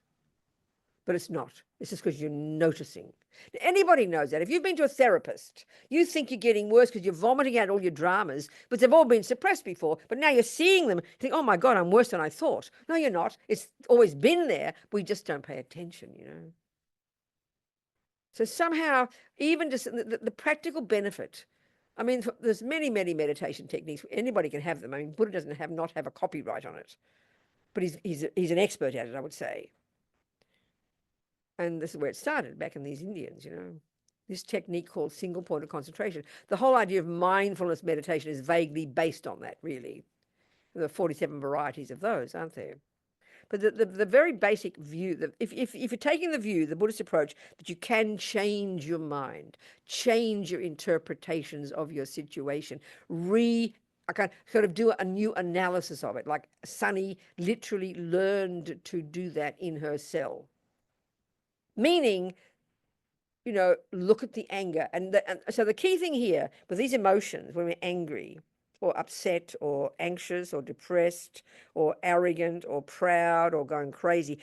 Speaker 1: But it's not. It's just because you're noticing. Anybody knows that. If you've been to a therapist, you think you're getting worse because you're vomiting out all your dramas, but they've all been suppressed before. But now you're seeing them. You think, oh my God, I'm worse than I thought. No, you're not. It's always been there. We just don't pay attention, you know. So somehow, even just the practical benefit. I mean, there's many, many meditation techniques. Anybody can have them. I mean, Buddha doesn't not have a copyright on it, but he's an expert at it, I would say. And this is where it started, back in these Indians, you know, this technique called single point of concentration. The whole idea of mindfulness meditation is vaguely based on that, really. There are 47 varieties of those, aren't there? But the very basic view, that if you're taking the view, the Buddhist approach, that you can change your mind, change your interpretations of your situation, I can sort of do a new analysis of it, like Sunny literally learned to do that in her cell. Meaning, you know, look at the anger. And so the key thing here with these emotions, when we're angry or upset or anxious or depressed or arrogant or proud or going crazy,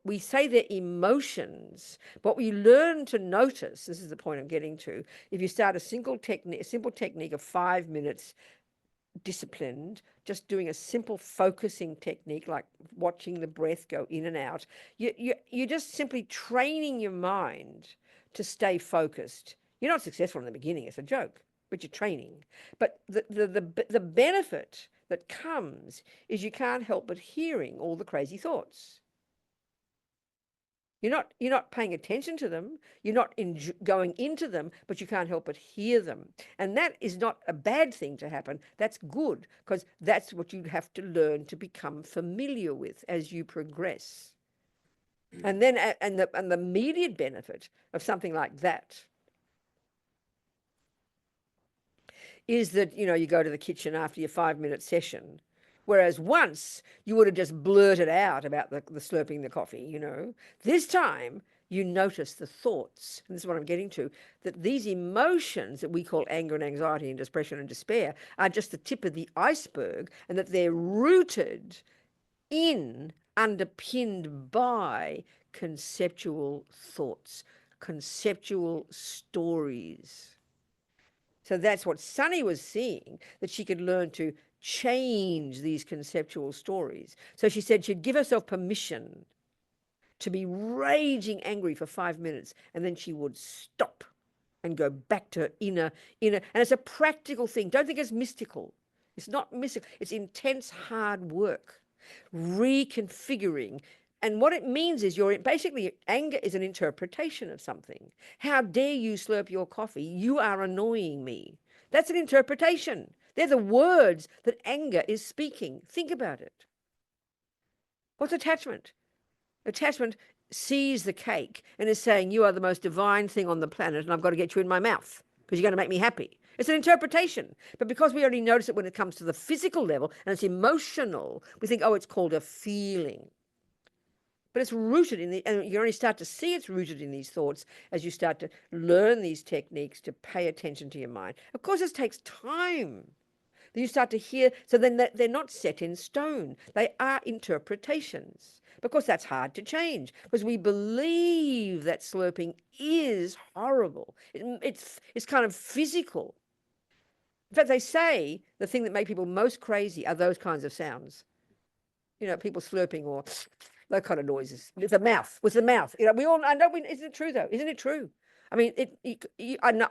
Speaker 1: we say they're emotions. What we learn to notice, this is the point I'm getting to, if you start a simple technique of 5 minutes, disciplined, just doing a simple focusing technique like watching the breath go in and out, you're just simply training your mind to stay focused. You're not successful in the beginning, it's a joke, but you're training. But the benefit that comes is you can't help but hearing all the crazy thoughts. You're not paying attention to them. You're not going into them, but you can't help but hear them. And that is not a bad thing to happen. That's good, because that's what you have to learn to become familiar with as you progress. And then, and the immediate benefit of something like that is that, you know, you go to the kitchen after your 5-minute session. Whereas once you would have just blurted out about the slurping the coffee, you know. This time you notice the thoughts, and this is what I'm getting to, that these emotions that we call anger and anxiety and depression and despair are just the tip of the iceberg, and that they're rooted in, underpinned by conceptual thoughts, conceptual stories. So that's what Sunny was seeing, that she could learn to change these conceptual stories. So she said she'd give herself permission to be raging angry for 5 minutes, and then she would stop and go back to her inner. And it's a practical thing. Don't think it's mystical. It's not mystical. It's intense, hard work. Reconfiguring. And what it means is basically anger is an interpretation of something. How dare you slurp your coffee? You are annoying me. That's an interpretation. They're the words that anger is speaking. Think about it. What's attachment? Attachment sees the cake and is saying, you are the most divine thing on the planet, and I've got to get you in my mouth because you're going to make me happy. It's an interpretation. But because we only notice it when it comes to the physical level and it's emotional, we think, oh, it's called a feeling. But it's rooted in and you only start to see it's rooted in these thoughts as you start to learn these techniques to pay attention to your mind. Of course, this takes time. Then you start to hear, so then they're not set in stone. They are interpretations. Because that's hard to change, because we believe that slurping is horrible. It's kind of physical. In fact, they say the thing that makes people most crazy are those kinds of sounds. You know, people slurping or those kind of noises with the mouth. You know, we all I know. Isn't it true though? Isn't it true? I mean,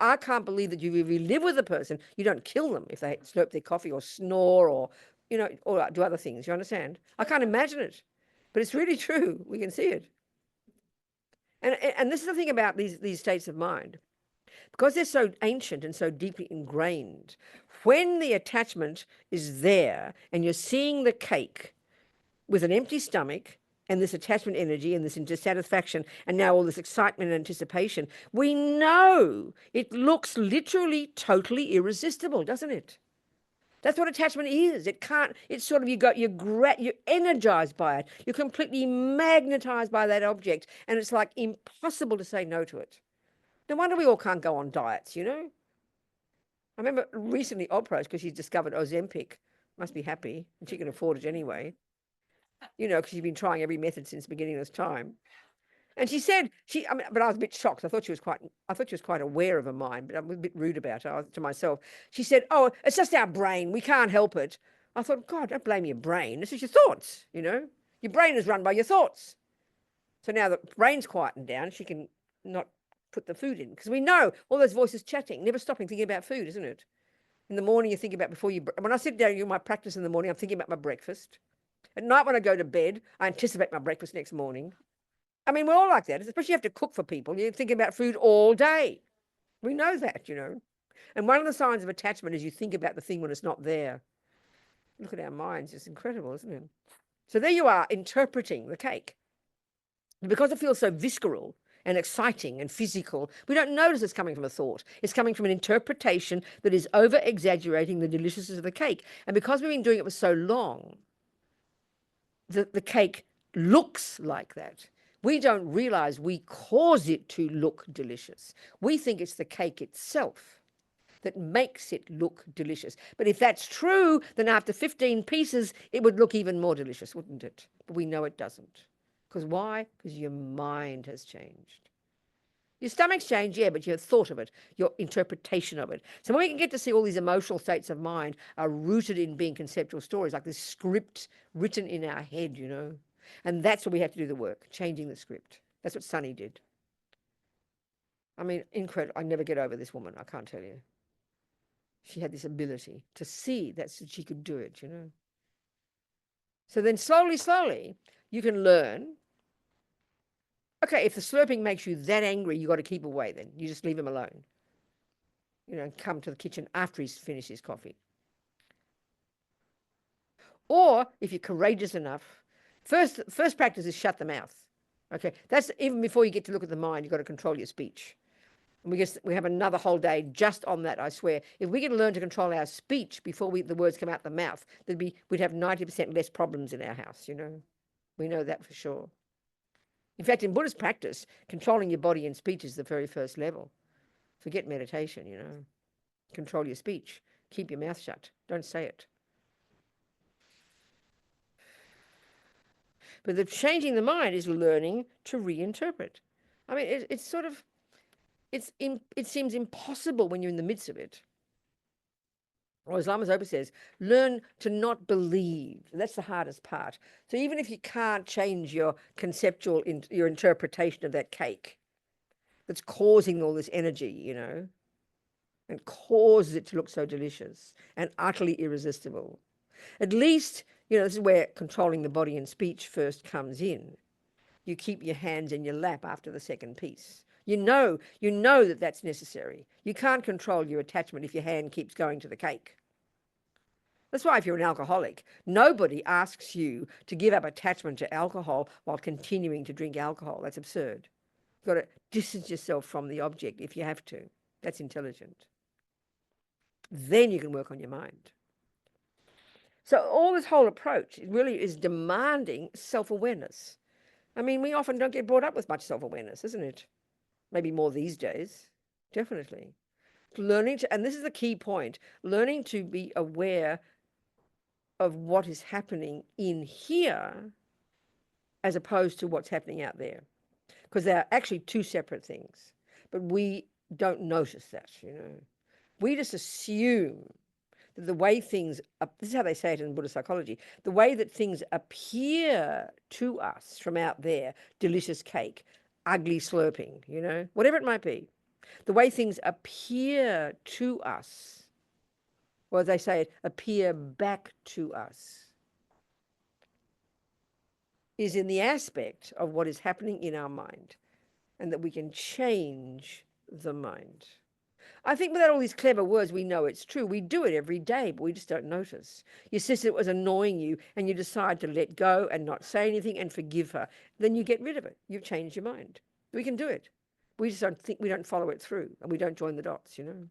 Speaker 1: I can't believe that if you live with a person, you don't kill them if they slurp their coffee or snore or, you know, or do other things. You understand? I can't imagine it, but it's really true. We can see it. And this is the thing about these states of mind. Because they're so ancient and so deeply ingrained, when the attachment is there and you're seeing the cake with an empty stomach and this attachment energy and this dissatisfaction and now all this excitement and anticipation, we know it looks literally totally irresistible, doesn't it? That's what attachment is. It can't, it's sort of, you're energized by it. You're completely magnetized by that object. And it's like impossible to say no to it. No wonder we all can't go on diets, you know? I remember recently Oprah, because she's discovered Ozempic, must be happy, and she can afford it anyway, you know, because she's been trying every method since the beginning of this time. And she said, but I was a bit shocked. I thought she was quite aware of her mind, but I was a bit rude about her to myself. She said, oh, it's just our brain. We can't help it. I thought, God, don't blame your brain. This is your thoughts, you know? Your brain is run by your thoughts. So now the brain's quietened down, she can not put the food in. Because we know all those voices chatting, never stopping thinking about food, isn't it? In the morning, you think about when I sit down and do my practice in the morning, I'm thinking about my breakfast. At night when I go to bed, I anticipate my breakfast next morning. I mean, we're all like that, especially if you have to cook for people. You're thinking about food all day. We know that, you know. And one of the signs of attachment is you think about the thing when it's not there. Look at our minds. It's incredible, isn't it? So there you are, interpreting the cake. Because it feels so visceral and exciting and physical, we don't notice it's coming from a thought. It's coming from an interpretation that is over-exaggerating the deliciousness of the cake. And because we've been doing it for so long, the cake looks like that. We don't realize we cause it to look delicious. We think it's the cake itself that makes it look delicious. But if that's true, then after 15 pieces, it would look even more delicious, wouldn't it? But we know it doesn't. Because why? Because your mind has changed. Your stomach's changed, yeah, but your thought of it, your interpretation of it. So when we can get to see all these emotional states of mind are rooted in being conceptual stories, like this script written in our head, you know. And that's what we have to do the work, changing the script. That's what Sunny did. I mean, incredible. I never get over this woman, I can't tell you. She had this ability to see that she could do it, you know. So then slowly, you can learn. Okay, if the slurping makes you that angry, you got to keep away then. You just leave him alone. You know, and come to the kitchen after he's finished his coffee. Or if you're courageous enough, first practice is shut the mouth. Okay, that's even before you get to look at the mind, you've got to control your speech. And we have another whole day just on that, I swear. If we can learn to control our speech before the words come out the mouth, we'd have 90% less problems in our house, you know. We know that for sure. In fact, in Buddhist practice, controlling your body and speech is the very first level. Forget meditation, you know. Control your speech. Keep your mouth shut. Don't say it. But the changing the mind is learning to reinterpret. I mean, it's sort of, it seems impossible when you're in the midst of it. Or as Lama Zopa says, learn to not believe. That's the hardest part. So even if you can't change your conceptual, your interpretation of that cake that's causing all this energy, you know, and causes it to look so delicious and utterly irresistible, at least, you know, this is where controlling the body and speech first comes in. You keep your hands in your lap after the second piece. You know that that's necessary. You can't control your attachment if your hand keeps going to the cake. That's why if you're an alcoholic, nobody asks you to give up attachment to alcohol while continuing to drink alcohol. That's absurd. You've got to distance yourself from the object if you have to. That's intelligent. Then you can work on your mind. So all this whole approach, it really is demanding self-awareness. I mean, we often don't get brought up with much self-awareness, isn't it? Maybe more these days. Definitely. Learning to, and this is the key point, learning to be aware of what is happening in here as opposed to what's happening out there. Because they're actually two separate things. But we don't notice that, you know. We just assume that the way things, this is how they say it in Buddhist psychology, the way that things appear to us from out there, delicious cake, ugly slurping, you know, whatever it might be, the way things appear to us, or as they say it, appear back to us, is in the aspect of what is happening in our mind, and that we can change the mind. I think without all these clever words, we know it's true. We do it every day, but we just don't notice. Your sister was annoying you, and you decide to let go and not say anything and forgive her. Then you get rid of it. You've changed your mind. We can do it. We just don't think, we don't follow it through, and we don't join the dots, you know.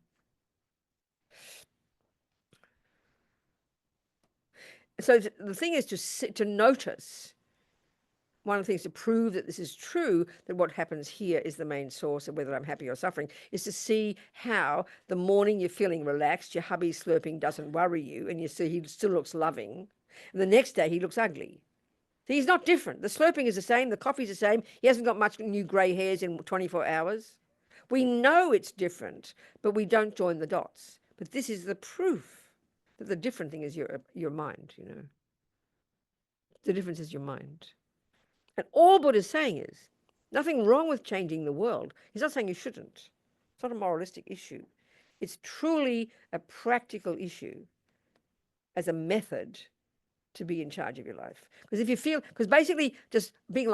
Speaker 1: So the thing is to notice. One of the things to prove that this is true, that what happens here is the main source of whether I'm happy or suffering, is to see how the morning you're feeling relaxed, your hubby slurping doesn't worry you, and you see he still looks loving, and the next day he looks ugly. So he's not different. The slurping is the same, the coffee's the same, he hasn't got much new grey hairs in 24 hours. We know it's different, but we don't join the dots. But this is the proof that the different thing is your mind, you know. The difference is your mind. And all Buddha's saying is, nothing wrong with changing the world. He's not saying you shouldn't. It's not a moralistic issue. It's truly a practical issue as a method to be in charge of your life. Because if you feel, because basically just being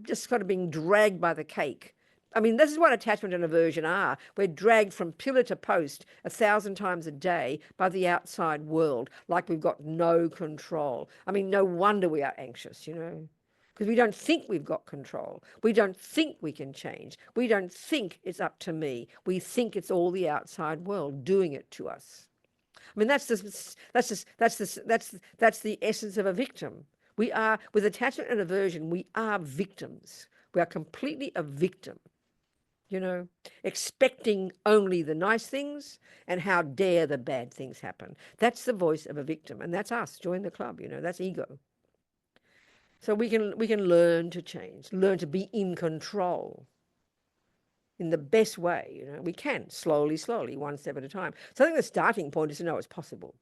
Speaker 1: just kind of being dragged by the cake. I mean, this is what attachment and aversion are. We're dragged from pillar to post 1,000 times a day by the outside world, like we've got no control. I mean, no wonder we are anxious, you know. Because we don't think we've got control. We don't think we can change. We don't think it's up to me. We think it's all the outside world doing it to us. I mean, that's the essence of a victim. We are, with attachment and aversion, we are victims. We are completely a victim, you know, expecting only the nice things, and how dare the bad things happen. That's the voice of a victim, and that's us. Join the club, you know, that's ego. So we can learn to change, learn to be in control in the best way. You know, we can slowly, one step at a time. So I think the starting point is to know it's possible.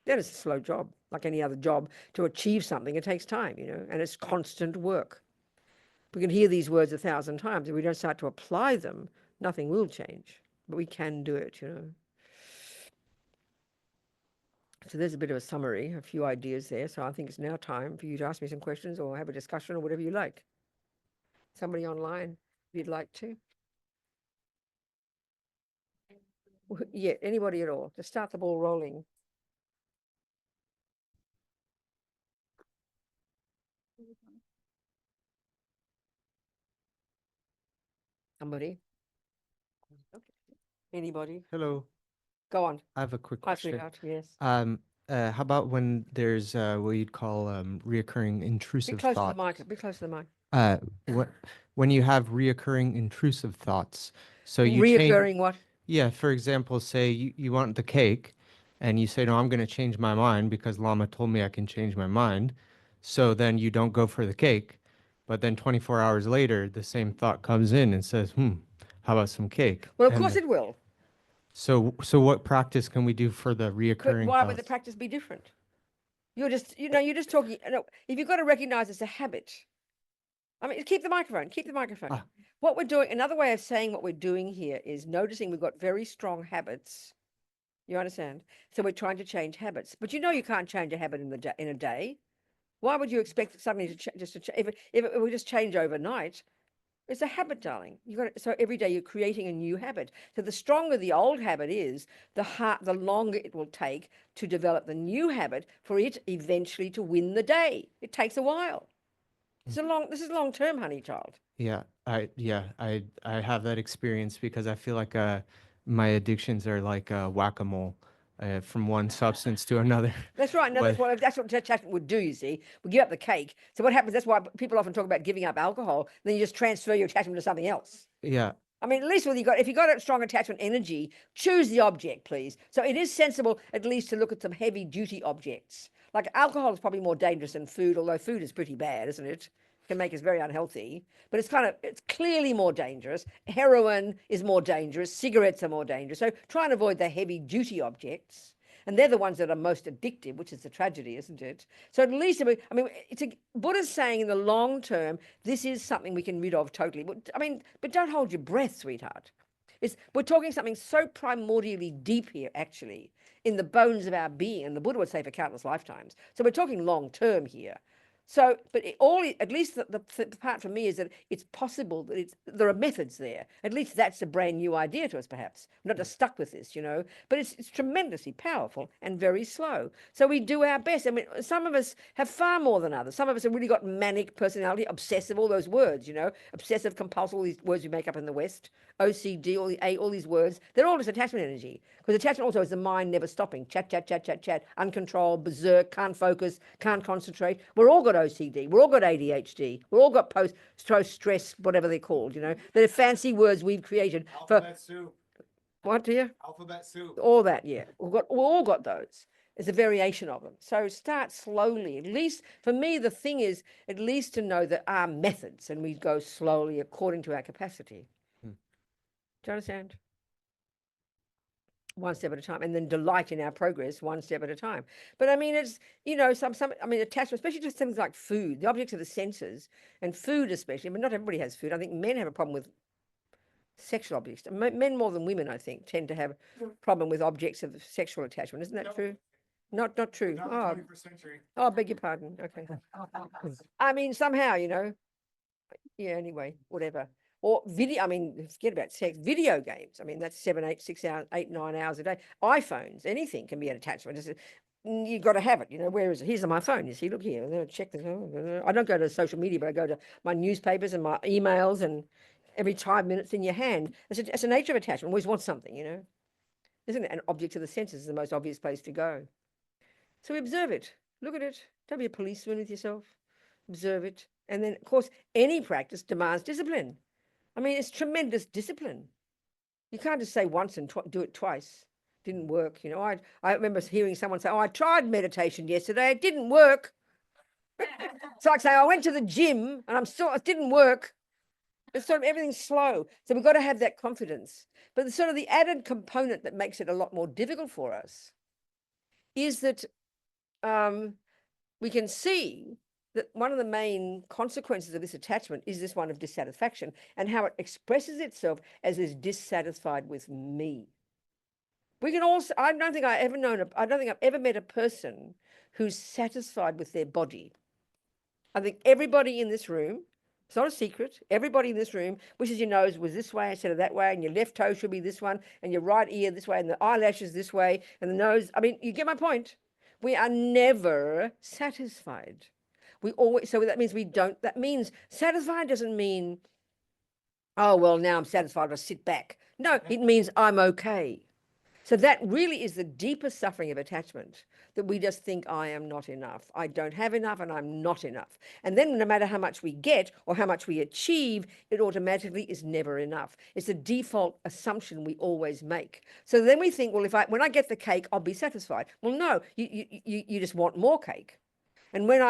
Speaker 1: Then it's a slow job, like any other job. To achieve something, it takes time, you know, and it's constant work. We can hear these words 1,000 times. If we don't start to apply them, nothing will change. But we can do it, you know. So there's a bit of a summary, a few ideas there. So I think it's now time for you to ask me some questions or have a discussion or whatever you like. Somebody online, if you'd like to. Yeah, anybody at all. Just start the ball rolling. Somebody. Anybody.
Speaker 3: Hello.
Speaker 1: Go on.
Speaker 3: I have a quick
Speaker 1: Hi,
Speaker 3: question.
Speaker 1: sweetheart. Yes.
Speaker 3: How about when there's what you'd call reoccurring
Speaker 1: Be
Speaker 3: intrusive
Speaker 1: close to the
Speaker 3: thoughts?
Speaker 1: mic. Be close to the mic.
Speaker 3: What when you have reoccurring intrusive thoughts, so you change.
Speaker 1: Reoccurring what?
Speaker 3: Yeah, for example, say you want the cake, and you say, no, I'm going to change my mind because Lama told me I can change my mind. So then you don't go for the cake, but then 24 hours later, the same thought comes in and says, how about some cake?
Speaker 1: Well, of course it will.
Speaker 3: So what practice can we do for the
Speaker 1: But
Speaker 3: reoccurring
Speaker 1: why would the
Speaker 3: thoughts?
Speaker 1: practice be different? You're just, you know, you're just talking. No, if you've got to recognize it's a habit. I mean, keep the microphone. Keep the microphone.
Speaker 3: Ah.
Speaker 1: What we're doing, another way of saying what we're doing here is noticing we've got very strong habits. You understand? So we're trying to change habits. But you know you can't change a habit in a day. Why would you expect something to if it would just change overnight? It's a habit, darling. So every day you're creating a new habit. So the stronger the old habit is, the longer it will take to develop the new habit for it eventually to win the day. It takes a while. This is long term, honey child.
Speaker 3: Yeah, I have that experience because I feel like my addictions are like whack-a-mole, from one substance to another.
Speaker 1: That's right. No,
Speaker 3: But
Speaker 1: that's what attachment would do. You see, we give up the cake. So what happens? That's why people often talk about giving up alcohol. Then you just transfer your attachment to something else.
Speaker 3: yeah,
Speaker 1: I mean, at least if you got a strong attachment energy, choose the object, please. So it is sensible, at least, to look at some heavy duty objects. Like alcohol is probably more dangerous than food, although food is pretty bad, isn't it? Can make us very unhealthy, but it's clearly more dangerous. Heroin is more dangerous. Cigarettes are more dangerous. So try and avoid the heavy duty objects. And they're the ones that are most addictive, which is the tragedy, isn't it? So at least, I mean, Buddha's saying in the long term, this is something we can rid of totally. But don't hold your breath, sweetheart. We're talking something so primordially deep here, actually, in the bones of our being, and the Buddha would say for countless lifetimes. So we're talking long term here. So, but at least the part for me is that it's possible that there are methods there. At least that's a brand new idea to us, perhaps. I'm not just stuck with this, but it's tremendously powerful and very slow. So we do our best. I mean, some of us have far more than others. Some of us have really got manic personality, obsessive, all those words, obsessive compulsive, all these words we make up in the West, OCD, all these words. They're all just attachment energy. Because attachment also is the mind never stopping. Chat, chat, chat, chat, chat, uncontrolled, berserk, can't focus, can't concentrate. We're all got OCD. We're all got ADHD. We're all got post-stress, whatever they're called, They're fancy words we've created
Speaker 2: Alphabet soup.
Speaker 1: What, dear?
Speaker 2: Alphabet soup.
Speaker 1: All that, yeah. We've all got those. It's a variation of them. So start slowly. At least, for me, the thing is at least to know that our methods, and we go slowly according to our capacity. Do you understand? One step at a time, and then delight in our progress one step at a time. But I mean, it's, attachment, especially to things like food, the objects of the senses, and food especially. I mean, not everybody has food. I think men have a problem with sexual objects. Men more than women, I think, tend to have a problem with objects of sexual attachment. Isn't that
Speaker 2: Nope.
Speaker 1: true? Not true.
Speaker 2: Not in
Speaker 1: Oh,
Speaker 2: the 21st century.
Speaker 1: I beg your pardon. Okay. I mean, somehow, yeah, anyway, whatever. Or video, I mean, forget about sex, video games. I mean, that's 7, 8, 6 hours, 8, 9 hours a day. iPhones, anything can be an attachment. You've got to have it, where is it? Here's my phone, you see, look here. Check this. I don't go to social media, but I go to my newspapers and my emails, and every 5 minutes in your hand. It's the nature of attachment. Always want something, Isn't it? An object of the senses is the most obvious place to go. So observe it. Look at it. Don't be a policeman with yourself. Observe it. And then, of course, any practice demands discipline. I mean, it's tremendous discipline. You can't just say once and do it twice. Didn't work. I remember hearing someone say, oh, I tried meditation yesterday. It didn't work. It's like saying, I went to the gym and it didn't work. It's sort of everything's slow. So we've got to have that confidence. But the added component that makes it a lot more difficult for us is that we can see that one of the main consequences of this attachment is this one of dissatisfaction, and how it expresses itself as is dissatisfied with me. We can also, I don't think I've ever met a person who's satisfied with their body. I think everybody in this room, it's not a secret, everybody in this room wishes your nose was this way instead of that way, and your left toe should be this one, and your right ear this way, and the eyelashes this way, and the nose. I mean, you get my point. We are never satisfied. We always, so that means satisfied doesn't mean, oh, well, now I'm satisfied, I'll sit back. No, it means I'm okay. So that really is the deepest suffering of attachment, that we just think I am not enough. I don't have enough and I'm not enough. And then no matter how much we get or how much we achieve, it automatically is never enough. It's a default assumption we always make. So then we think, well, when I get the cake, I'll be satisfied. Well, no, you just want more cake. And when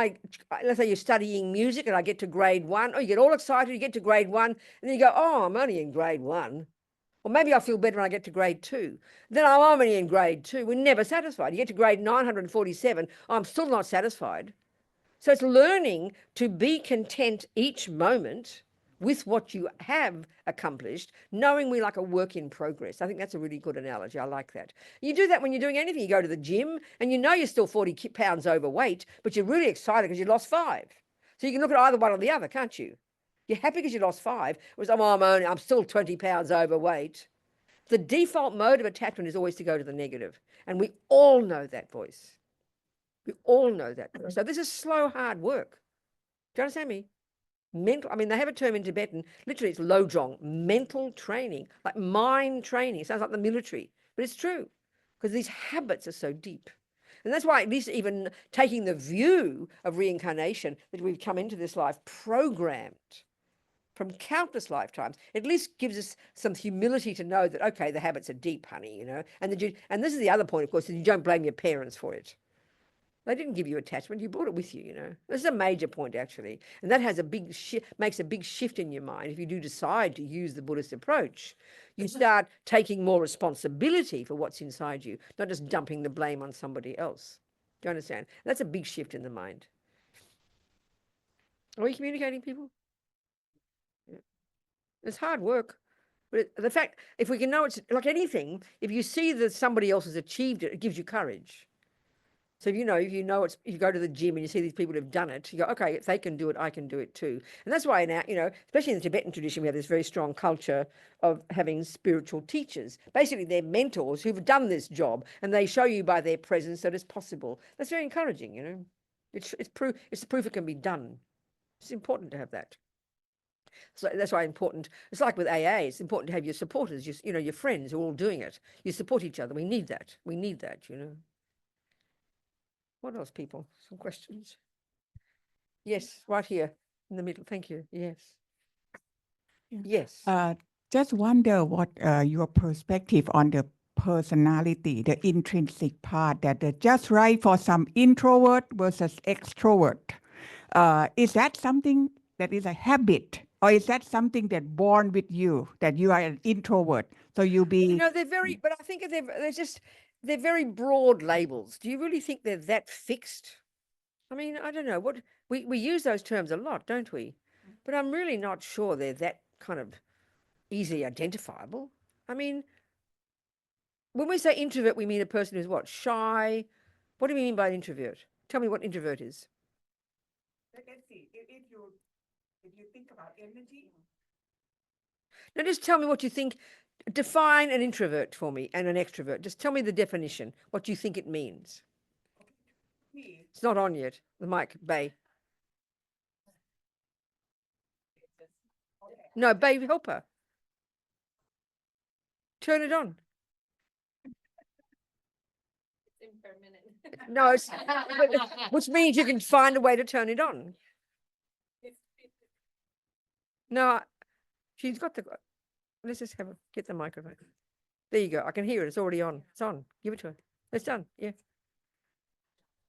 Speaker 1: let's say you're studying music and I get to grade 1, you get all excited, you get to grade 1, and then you go, oh, I'm only in grade 1. Or maybe I'll feel better when I get to grade 2. Then I'm only in grade 2. We're never satisfied. You get to grade 947, I'm still not satisfied. So it's learning to be content each moment with what you have accomplished, knowing we're like a work in progress. I think that's a really good analogy. I like that. You do that when you're doing anything. You go to the gym and you're still 40 pounds overweight, but you're really excited because you lost 5. So you can look at either one or the other, can't you? You're happy because you lost 5. Whereas, I'm still 20 pounds overweight. The default mode of attachment is always to go to the negative. And we all know that voice. We all know that. So this is slow, hard work. Do you understand me? They have a term in Tibetan, literally it's lojong, mental training, like mind training. It sounds like the military, but it's true, because these habits are so deep. And that's why, at least even taking the view of reincarnation, that we've come into this life programmed from countless lifetimes, at least gives us some humility to know that, okay, the habits are deep, honey, and this is the other point, of course, that you don't blame your parents for it. They didn't give you attachment, you brought it with you, This is a major point, actually. And that has makes a big shift in your mind. If you do decide to use the Buddhist approach, you start taking more responsibility for what's inside you, not just dumping the blame on somebody else. Do you understand? That's a big shift in the mind. Are we communicating, people? Yeah. It's hard work. But the fact, if we can know, it's like anything, if you see that somebody else has achieved it, it gives you courage. So if you know it's, you go to the gym and you see these people who've done it, you go, okay, if they can do it, I can do it too. And that's why now, especially in the Tibetan tradition, we have this very strong culture of having spiritual teachers. Basically, they're mentors who've done this job, and they show you by their presence that it's possible. That's very encouraging. It's proof. It's the proof it can be done. It's important to have that. So that's why important. It's like with AA. It's important to have your supporters, your friends who are all doing it. You support each other. We need that. We need that. What else, people? Some questions? Yes, right here in the middle. Thank you. Yes.
Speaker 4: Yeah.
Speaker 1: Yes.
Speaker 4: Just wonder what your perspective on the personality, the intrinsic part, that just right for some introvert versus extrovert. Is that something that is a habit, or is that something that born with you, that you are an introvert, so you be?
Speaker 1: They're very, but I think they're very broad labels. Do you really think they're that fixed? I mean, I don't know. What we use those terms a lot, don't we? But I'm really not sure they're that kind of easily identifiable. I mean, when we say introvert, we mean a person who's what? Shy. What do we mean by an introvert? Tell me what introvert is.
Speaker 4: Let's see. If you think about energy.
Speaker 1: Now, just tell me what you think. Define an introvert for me and an extrovert. Just tell me the definition, what you think it means. It's not on yet. The mic, Bay. No, Bay, help her. Turn it on.
Speaker 5: It's impermanent.
Speaker 1: No, which means you can find a way to turn it on. No, she's got the. Let's just get the microphone. There you go. I can hear it. It's already on. It's on. Give it to her. It's done. Yeah.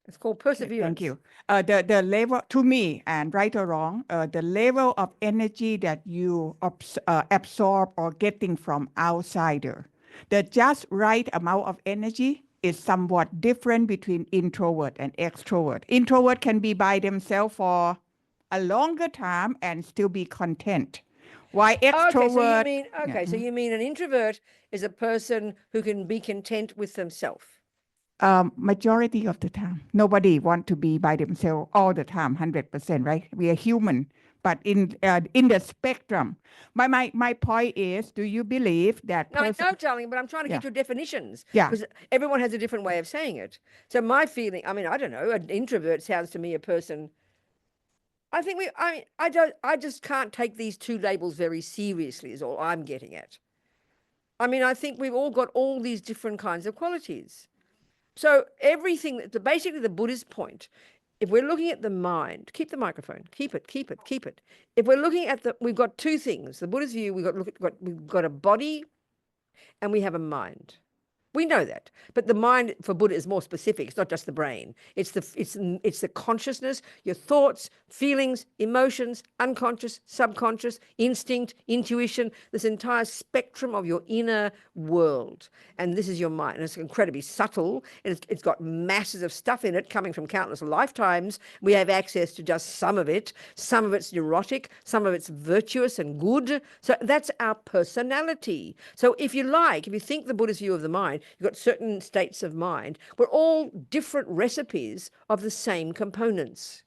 Speaker 1: It's called perseverance.
Speaker 4: Thank you. The level, to me, and right or wrong, the level of energy that you absorb or getting from outsider, the just right amount of energy is somewhat different between introvert and extrovert. Introvert can be by themselves for a longer time and still be content. Why extrovert?
Speaker 1: So you mean an introvert is a person who can be content with themselves?
Speaker 4: Majority of the time. Nobody want to be by themselves all the time, 100%, right? We are human. But in the spectrum, my point is, do you believe that
Speaker 1: No, darling, but I'm trying to get your definitions.
Speaker 4: Yeah.
Speaker 1: Because everyone has a different way of saying it. So my feeling, I mean, I don't know, an introvert sounds to me a person. I just can't take these two labels very seriously is all I'm getting at. I mean, I think we've all got all these different kinds of qualities. So everything, basically the Buddhist point, if we're looking at the mind, keep the microphone, keep it. If we're looking at we've got two things. The Buddhist view, we've got a body and we have a mind. We know that, but the mind for Buddha is more specific. It's not just the brain. It's the consciousness, your thoughts, feelings, emotions, unconscious, subconscious, instinct, intuition, this entire spectrum of your inner world. And this is your mind. And it's incredibly subtle. And it's got masses of stuff in it coming from countless lifetimes. We have access to just some of it. Some of it's neurotic. Some of it's virtuous and good. So that's our personality. So if you think the Buddhist view of the mind, you've got certain states of mind. We're all different recipes of the same components.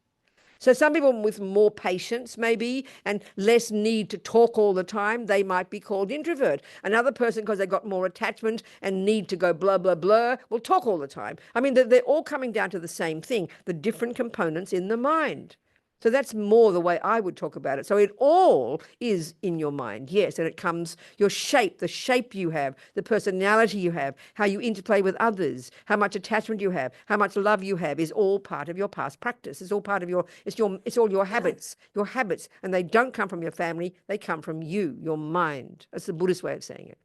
Speaker 1: So some people with more patience maybe and less need to talk all the time, they might be called introvert. Another person, because they've got more attachment and need to go blah, blah, blah, will talk all the time. I mean, they're all coming down to the same thing, the different components in the mind. So that's more the way I would talk about it. So it all is in your mind, yes, and it comes your shape, the shape you have, the personality you have, how you interplay with others, how much attachment you have, how much love you have is all part of your past practice. It's all part of it's all your habits, and they don't come from your family, they come from you, your mind. That's the Buddhist way of saying it.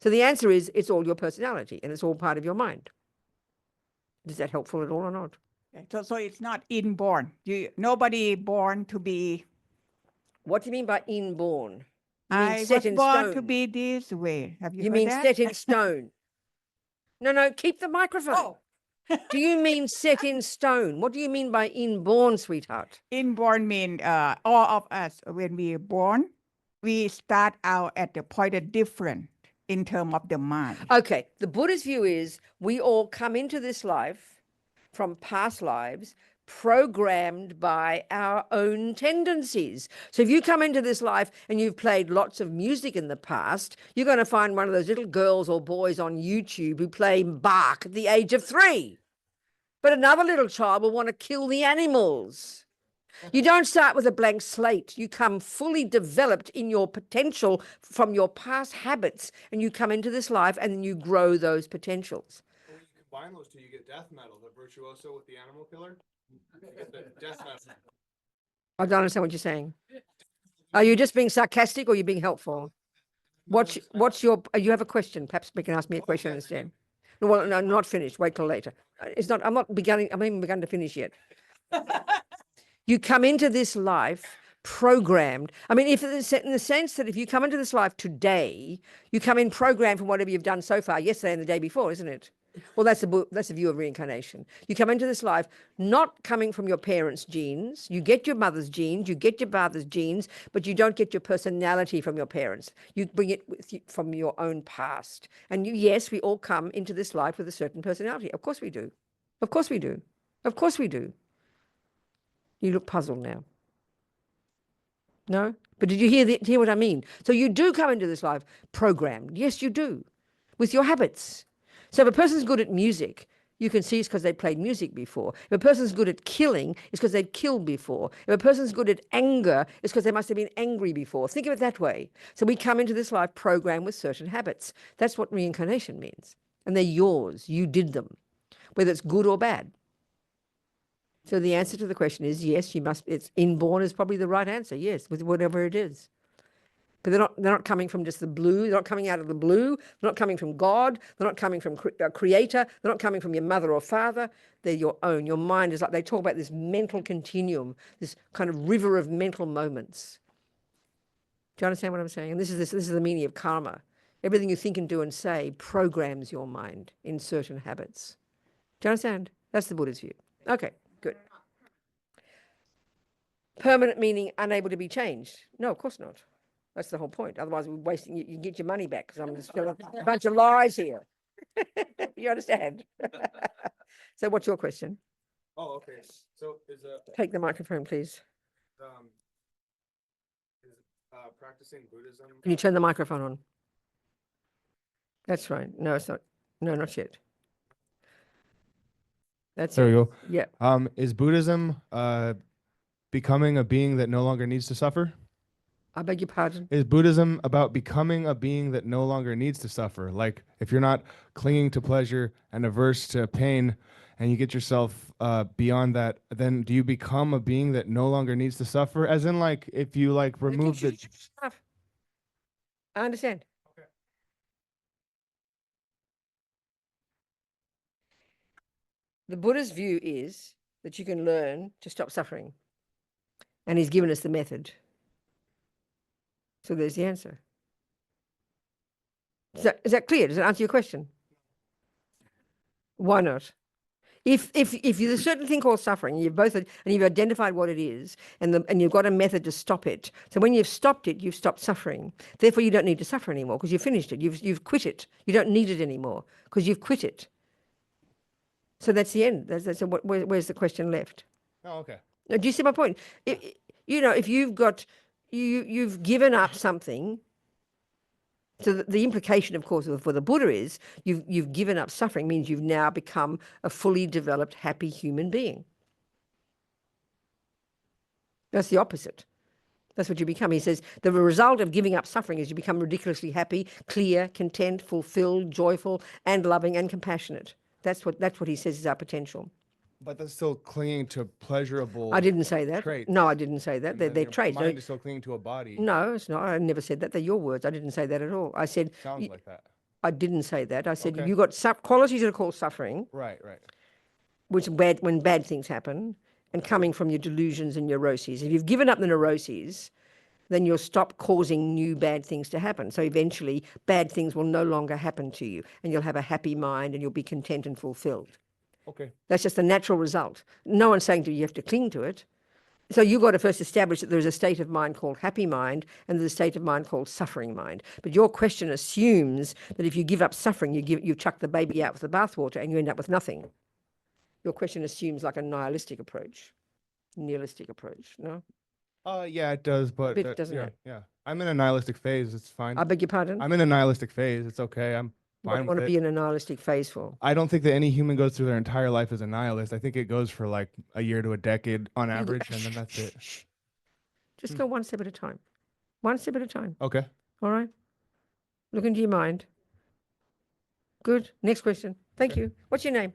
Speaker 1: So the answer is it's all your personality and it's all part of your mind. Is that helpful at all or not?
Speaker 4: So it's not inborn. Nobody born to be.
Speaker 1: What do you mean by inborn?
Speaker 4: I was born to be this way. Have you heard
Speaker 1: mean
Speaker 4: that?
Speaker 1: set in stone? No, keep the microphone.
Speaker 4: Oh.
Speaker 1: Do you mean set in stone? What do you mean by inborn, sweetheart?
Speaker 4: Inborn mean all of us, when we are born, we start out at the point of different in terms of the mind.
Speaker 1: Okay, the Buddhist view is we all come into this life from past lives programmed by our own tendencies. So if you come into this life and you've played lots of music in the past, you're going to find one of those little girls or boys on YouTube who play Bach at the age of 3. But another little child will want to kill the animals. You don't start with a blank slate. You come fully developed in your potential from your past habits, and you come into this life and then you grow those potentials.
Speaker 2: But when you combine those two, you get death metal, the virtuoso with the animal killer. You get the death metal.
Speaker 1: I don't understand what you're saying. Are you just being sarcastic or are you being helpful? What's your, you have a question? Perhaps you can ask me a question instead. No, well, no, not finished. Wait till later. It's not, I'm not beginning, I haven't even begun to finish yet. You come into this life programmed. I mean, if in the sense that if you come into this life today, you come in programmed from whatever you've done so far, yesterday and the day before, isn't it? Well, that's the view of reincarnation. You come into this life not coming from your parents' genes. You get your mother's genes, you get your father's genes, but you don't get your personality from your parents. You bring it with you from your own past. And yes, we all come into this life with a certain personality. Of course we do. Of course we do. Of course we do. You look puzzled now. No? But did you hear what I mean? So you do come into this life programmed. Yes, you do. With your habits. So if a person's good at music, you can see it's because they played music before. If a person's good at killing, it's because they've killed before. If a person's good at anger, it's because they must have been angry before. Think of it that way. So we come into this life programmed with certain habits. That's what reincarnation means. And they're yours. You did them, whether it's good or bad. So the answer to the question is yes, you must, it's inborn is probably the right answer, yes, with whatever it is. But they're not coming from just the blue, they're not coming out of the blue, they're not coming from God, they're not coming from a creator, they're not coming from your mother or father, they're your own. Your mind is like, they talk about this mental continuum, this kind of river of mental moments. Do you understand what I'm saying? And this is the meaning of karma. Everything you think and do and say programs your mind in certain habits. Do you understand? That's the Buddha's view. Okay. Good. Permanent meaning unable to be changed. No, of course not. That's the whole point. Otherwise, we're wasting. You can get your money back because I'm just a bunch of lies here. You understand? So, what's your question?
Speaker 2: Oh, okay. So is
Speaker 1: Take the microphone, please.
Speaker 2: practicing Buddhism?
Speaker 1: Can you turn the microphone on? That's right. No, it's not. No, not yet. That's
Speaker 2: There
Speaker 1: it.
Speaker 2: we go.
Speaker 1: Yeah.
Speaker 2: Is Buddhism becoming a being that no longer needs to suffer?
Speaker 1: I beg your pardon.
Speaker 2: Is Buddhism about becoming a being that no longer needs to suffer? Like if you're not clinging to pleasure and averse to pain and you get yourself beyond that, then do you become a being that no longer needs to suffer? As in like if you like remove the...
Speaker 1: I understand.
Speaker 2: Okay.
Speaker 1: The Buddha's view is that you can learn to stop suffering. And he's given us the method. So there's the answer. Is that clear? Does that answer your question? Why not? If there's a certain thing called suffering, and you've identified what it is, and you've got a method to stop it. So when you've stopped it, you've stopped suffering. Therefore, you don't need to suffer anymore because you've finished it. You've quit it. You don't need it anymore because you've quit it. So that's the end. Where's the question left?
Speaker 2: Oh, okay.
Speaker 1: Now, do you see my point? If you've given up something. So the implication, of course, for the Buddha is you've given up suffering means you've now become a fully developed, happy human being. That's the opposite. That's what you become. He says the result of giving up suffering is you become ridiculously happy, clear, content, fulfilled, joyful, and loving and compassionate. That's what he says is our potential.
Speaker 2: But that's still clinging to pleasurable...
Speaker 1: I didn't say that.
Speaker 2: traits.
Speaker 1: No, I didn't say that. They're traits.
Speaker 2: Mind is still clinging to a body.
Speaker 1: No, it's not. I never said that. They're your words. I didn't say that at all. I said...
Speaker 2: Sounds like that.
Speaker 1: I didn't say that. I said
Speaker 2: Okay.
Speaker 1: you got qualities that are called suffering,
Speaker 2: Right.
Speaker 1: which are bad when bad things happen, and coming from your delusions and neuroses. If you've given up the neuroses, then you'll stop causing new bad things to happen. So eventually, bad things will no longer happen to you, and you'll have a happy mind, and you'll be content and fulfilled.
Speaker 2: Okay.
Speaker 1: That's just a natural result. No one's saying to you have to cling to it. So you've got to first establish that there's a state of mind called happy mind and there's a state of mind called suffering mind. But your question assumes that if you give up suffering, you chuck the baby out with the bathwater and you end up with nothing. Your question assumes like a nihilistic approach, no?
Speaker 2: Yeah, it does, but
Speaker 1: Bit, doesn't
Speaker 2: yeah,
Speaker 1: it?
Speaker 2: yeah. I'm in a nihilistic phase. It's fine.
Speaker 1: I beg your pardon?
Speaker 2: I'm in a nihilistic phase. It's okay. I'm
Speaker 1: What do
Speaker 2: fine
Speaker 1: you want
Speaker 2: with
Speaker 1: to
Speaker 2: it.
Speaker 1: be in a nihilistic phase for?
Speaker 2: I don't think that any human goes through their entire life as a nihilist. I think it goes for like a year to a decade on average, and then that's it.
Speaker 1: Just go one step at a time. One step at a time.
Speaker 2: Okay.
Speaker 1: All right? Look into your mind. Good. Next question. Thank you. What's your name?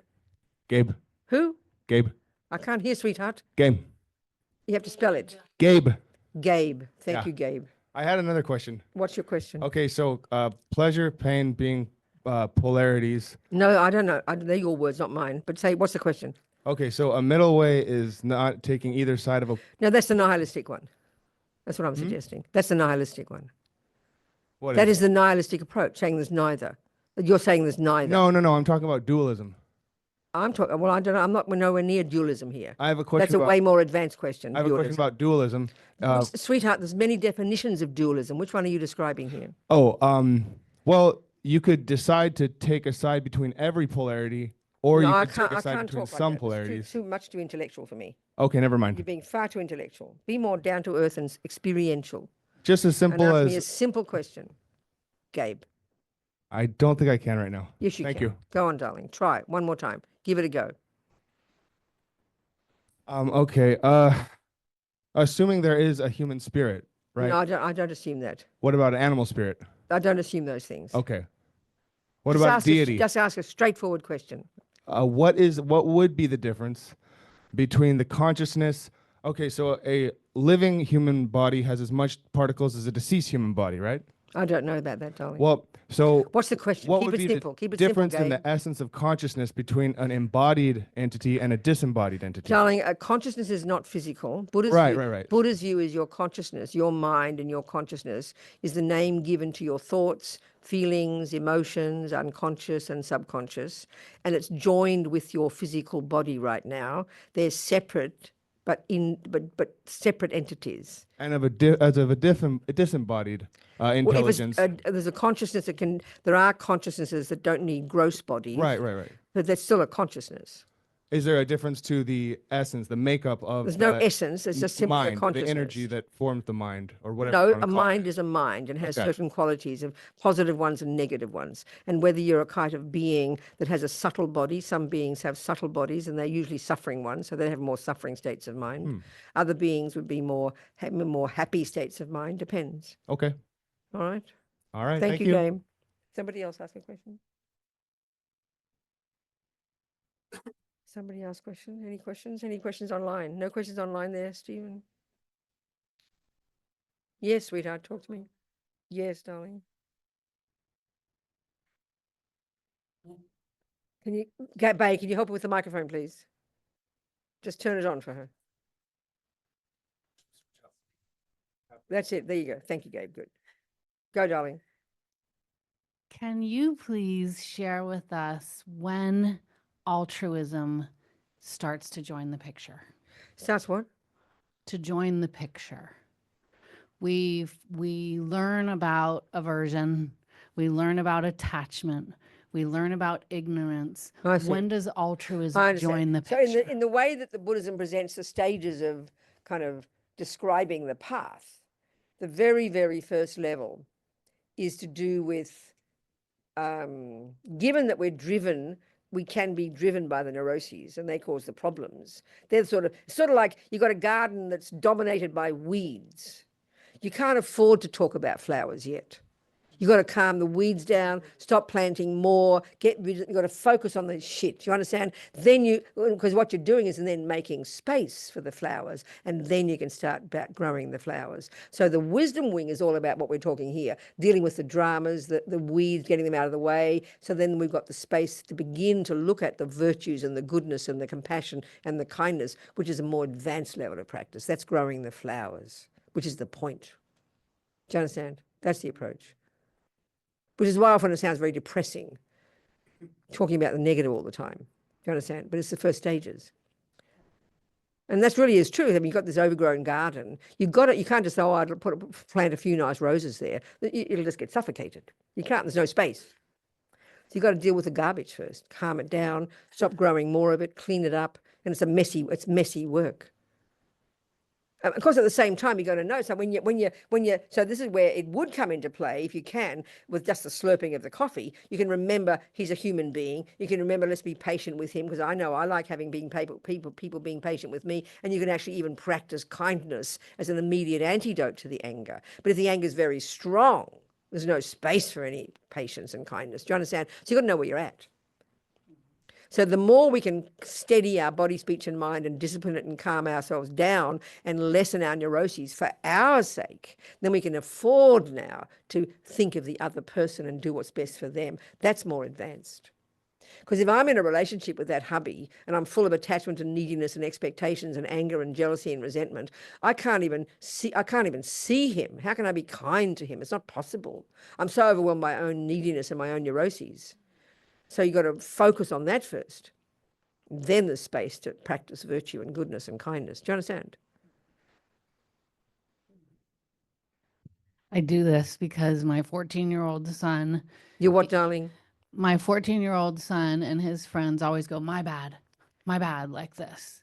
Speaker 2: Gabe.
Speaker 1: Who?
Speaker 2: Gabe.
Speaker 1: I can't hear, sweetheart.
Speaker 2: Gabe.
Speaker 1: You have to spell it.
Speaker 2: Gabe.
Speaker 1: Gabe. Thank
Speaker 2: Yeah.
Speaker 1: you, Gabe.
Speaker 2: I had another question.
Speaker 1: What's your question?
Speaker 2: Okay, so pleasure, pain being polarities.
Speaker 1: No, I don't know. They're your words, not mine. But say, what's the question?
Speaker 2: Okay, so a middle way is not taking either side of a.
Speaker 1: No, that's the nihilistic one. That's what I'm
Speaker 2: Hmm?
Speaker 1: suggesting. That's the nihilistic one.
Speaker 2: What
Speaker 1: That
Speaker 2: it?
Speaker 1: is the nihilistic approach, saying there's neither. You're saying there's neither.
Speaker 2: No, no, no. I'm talking about dualism.
Speaker 1: I'm talking. Well, I don't know. I'm not. We're nowhere near dualism here.
Speaker 2: I have a question.
Speaker 1: That's a
Speaker 2: about,
Speaker 1: way more advanced question.
Speaker 2: I have a question about dualism.
Speaker 1: Sweetheart, there's many definitions of dualism. Which one are you describing here?
Speaker 2: Well, you could decide to take a side between every polarity, or
Speaker 1: No,
Speaker 2: you
Speaker 1: I
Speaker 2: could take
Speaker 1: can't.
Speaker 2: a
Speaker 1: I
Speaker 2: side
Speaker 1: can't
Speaker 2: between
Speaker 1: talk like
Speaker 2: some
Speaker 1: that.
Speaker 2: polarities.
Speaker 1: It's too much too intellectual for me.
Speaker 2: Okay, never
Speaker 1: You're
Speaker 2: mind.
Speaker 1: being far too intellectual. Be more down to earth and experiential.
Speaker 2: Just as
Speaker 1: And
Speaker 2: simple
Speaker 1: ask me a
Speaker 2: as
Speaker 1: simple question, Gabe.
Speaker 2: I don't think I can right now.
Speaker 1: Yes, you
Speaker 2: Thank
Speaker 1: can.
Speaker 2: you.
Speaker 1: Go on, darling. Try it one more time. Give it a go.
Speaker 2: Okay. Assuming there is a human spirit, right?
Speaker 1: No, I don't assume that.
Speaker 2: What about an animal spirit?
Speaker 1: I don't assume those things.
Speaker 2: Okay. What
Speaker 1: Just
Speaker 2: about
Speaker 1: ask
Speaker 2: deity?
Speaker 1: just ask a straightforward question.
Speaker 2: What would be the difference between the consciousness? Okay, so a living human body has as much particles as a deceased human body, right?
Speaker 1: I don't know about that, darling.
Speaker 2: Well, so
Speaker 1: What's the question?
Speaker 2: what
Speaker 1: Keep
Speaker 2: would
Speaker 1: it
Speaker 2: be
Speaker 1: simple.
Speaker 2: the
Speaker 1: Keep it simple,
Speaker 2: difference in
Speaker 1: Gabe.
Speaker 2: the essence of consciousness between an embodied entity and a disembodied entity?
Speaker 1: Darling, consciousness is not physical.
Speaker 2: Right.
Speaker 1: Buddha's view is your consciousness, your mind and your consciousness is the name given to your thoughts, feelings, emotions, unconscious and subconscious, and it's joined with your physical body right now. They're separate, but separate entities.
Speaker 2: And of a disembodied
Speaker 1: Well, if
Speaker 2: intelligence.
Speaker 1: there's a consciousness that can. There are consciousnesses that don't need gross bodies.
Speaker 2: Right.
Speaker 1: But there's still a consciousness.
Speaker 2: Is there a difference to the essence, the makeup of
Speaker 1: There's no
Speaker 2: the
Speaker 1: essence. It's just simply a
Speaker 2: mind, the
Speaker 1: consciousness.
Speaker 2: energy that forms the mind, or whatever?
Speaker 1: No,
Speaker 2: you wanna
Speaker 1: a
Speaker 2: call it?
Speaker 1: mind is a mind and has
Speaker 2: Okay.
Speaker 1: certain qualities of positive ones and negative ones. And whether you're a kind of being that has a subtle body, some beings have subtle bodies and they're usually suffering ones, so they have more suffering states of mind. Other beings would be more happy states of mind. Depends.
Speaker 2: Okay.
Speaker 1: All right.
Speaker 2: All right.
Speaker 1: Thank you, Gabe. Somebody else ask a question? Somebody ask a question? Any questions? Any questions online? No questions online there, Stephen? Yes, sweetheart, talk to me. Yes, darling. Can you, Bay, can you help her with the microphone, please? Just turn it on for her. That's it. There you go. Thank you, Gabe. Good. Go, darling.
Speaker 6: Can you please share with us when altruism starts to join the picture?
Speaker 1: Starts what?
Speaker 6: To join the picture. We learn about aversion, we learn about attachment, we learn about ignorance.
Speaker 1: I see.
Speaker 6: When does
Speaker 1: I
Speaker 6: altruism
Speaker 1: understand.
Speaker 6: join the
Speaker 1: So
Speaker 6: picture?
Speaker 1: in the way that the Buddhism presents the stages of kind of describing the path, the very, very first level is to do with, given that we're driven, we can be driven by the neuroses and they cause the problems. They're sort of like you've got a garden that's dominated by weeds. You can't afford to talk about flowers yet. You've got to calm the weeds down, stop planting more, get rid of, you've got to focus on the shit. You understand? Then because what you're doing is then making space for the flowers, and then you can start back growing the flowers. So the wisdom wing is all about what we're talking here, dealing with the dramas, the weeds, getting them out of the way. So then we've got the space to begin to look at the virtues and the goodness and the compassion and the kindness, which is a more advanced level of practice. That's growing the flowers, which is the point. Do you understand? That's the approach. Which is why often it sounds very depressing, talking about the negative all the time. Do you understand? But it's the first stages. And that really is true. I mean, you've got this overgrown garden. You can't just say, oh, I'll plant a few nice roses there. It'll just get suffocated. You can't, there's no space. So you've got to deal with the garbage first, calm it down, stop growing more of it, clean it up. And it's messy work. Of course, at the same time, you're going to know. So so this is where it would come into play, if you can, with just the slurping of the coffee. You can remember he's a human being. You can remember, let's be patient with him, because I know I like having people being patient with me. And you can actually even practice kindness as an immediate antidote to the anger. But if the anger is very strong, there's no space for any patience and kindness. Do you understand? So you've got to know where you're at. So the more we can steady our body, speech, and mind and discipline it and calm ourselves down and lessen our neuroses for our sake, then we can afford now to think of the other person and do what's best for them. That's more advanced. Because if I'm in a relationship with that hubby and I'm full of attachment and neediness and expectations and anger and jealousy and resentment, I can't even see him. How can I be kind to him? It's not possible. I'm so overwhelmed by my own neediness and my own neuroses. So you've got to focus on that first. Then there's space to practice virtue and goodness and kindness. Do you understand?
Speaker 6: I do this because my 14-year-old son,
Speaker 1: You're what, darling?
Speaker 6: my 14-year-old son and his friends always go, my bad, like this.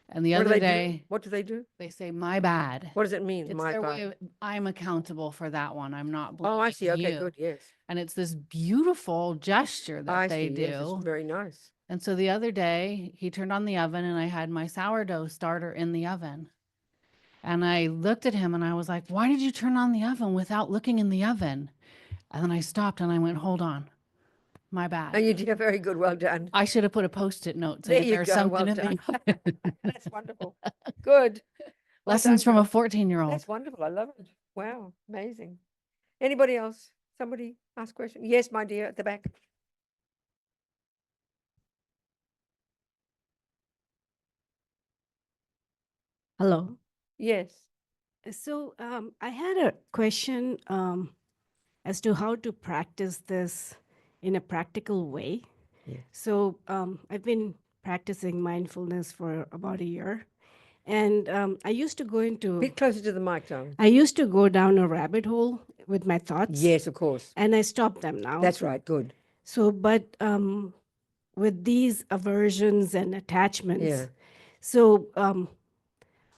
Speaker 6: And the
Speaker 1: What do
Speaker 6: other
Speaker 1: they do?
Speaker 6: day,
Speaker 1: What do they do?
Speaker 6: they say, my bad.
Speaker 1: What does it mean?
Speaker 6: It's
Speaker 1: My
Speaker 6: their
Speaker 1: bad.
Speaker 6: way of, I'm accountable for that one. I'm not
Speaker 1: Oh, I see.
Speaker 6: blaming
Speaker 1: Okay,
Speaker 6: you.
Speaker 1: good. Yes.
Speaker 6: And it's this beautiful gesture that
Speaker 1: I
Speaker 6: they
Speaker 1: see.
Speaker 6: do.
Speaker 1: Yes, it's very nice.
Speaker 6: And so the other day he turned on the oven and I had my sourdough starter in the oven. And I looked at him and I was like, why did you turn on the oven without looking in the oven? And then I stopped and I went, hold on, my bad.
Speaker 1: And you did very good. Well done.
Speaker 6: I should have put a Post-it note
Speaker 1: There
Speaker 6: saying
Speaker 1: you
Speaker 6: there's
Speaker 1: go.
Speaker 6: something
Speaker 1: Well
Speaker 6: in
Speaker 1: done.
Speaker 6: the oven.
Speaker 1: That's wonderful. Good. Well
Speaker 6: Lessons
Speaker 1: done,
Speaker 6: from a
Speaker 1: girl.
Speaker 6: 14-year-old.
Speaker 1: That's wonderful. I love it. Wow. Amazing. Anybody else? Somebody ask a question? Yes, my dear, at the back.
Speaker 7: Hello.
Speaker 1: Yes.
Speaker 7: So I had a question as to how to practice this in a practical way.
Speaker 1: Yeah.
Speaker 7: So I've been practicing mindfulness for about a year. And I used to go into,
Speaker 1: Bit closer to the mic, darling.
Speaker 7: I used to go down a rabbit hole with my thoughts.
Speaker 1: Yes, of course.
Speaker 7: And I stopped them now.
Speaker 1: That's right. Good.
Speaker 7: So, but with these aversions and attachments,
Speaker 1: Yeah.
Speaker 7: so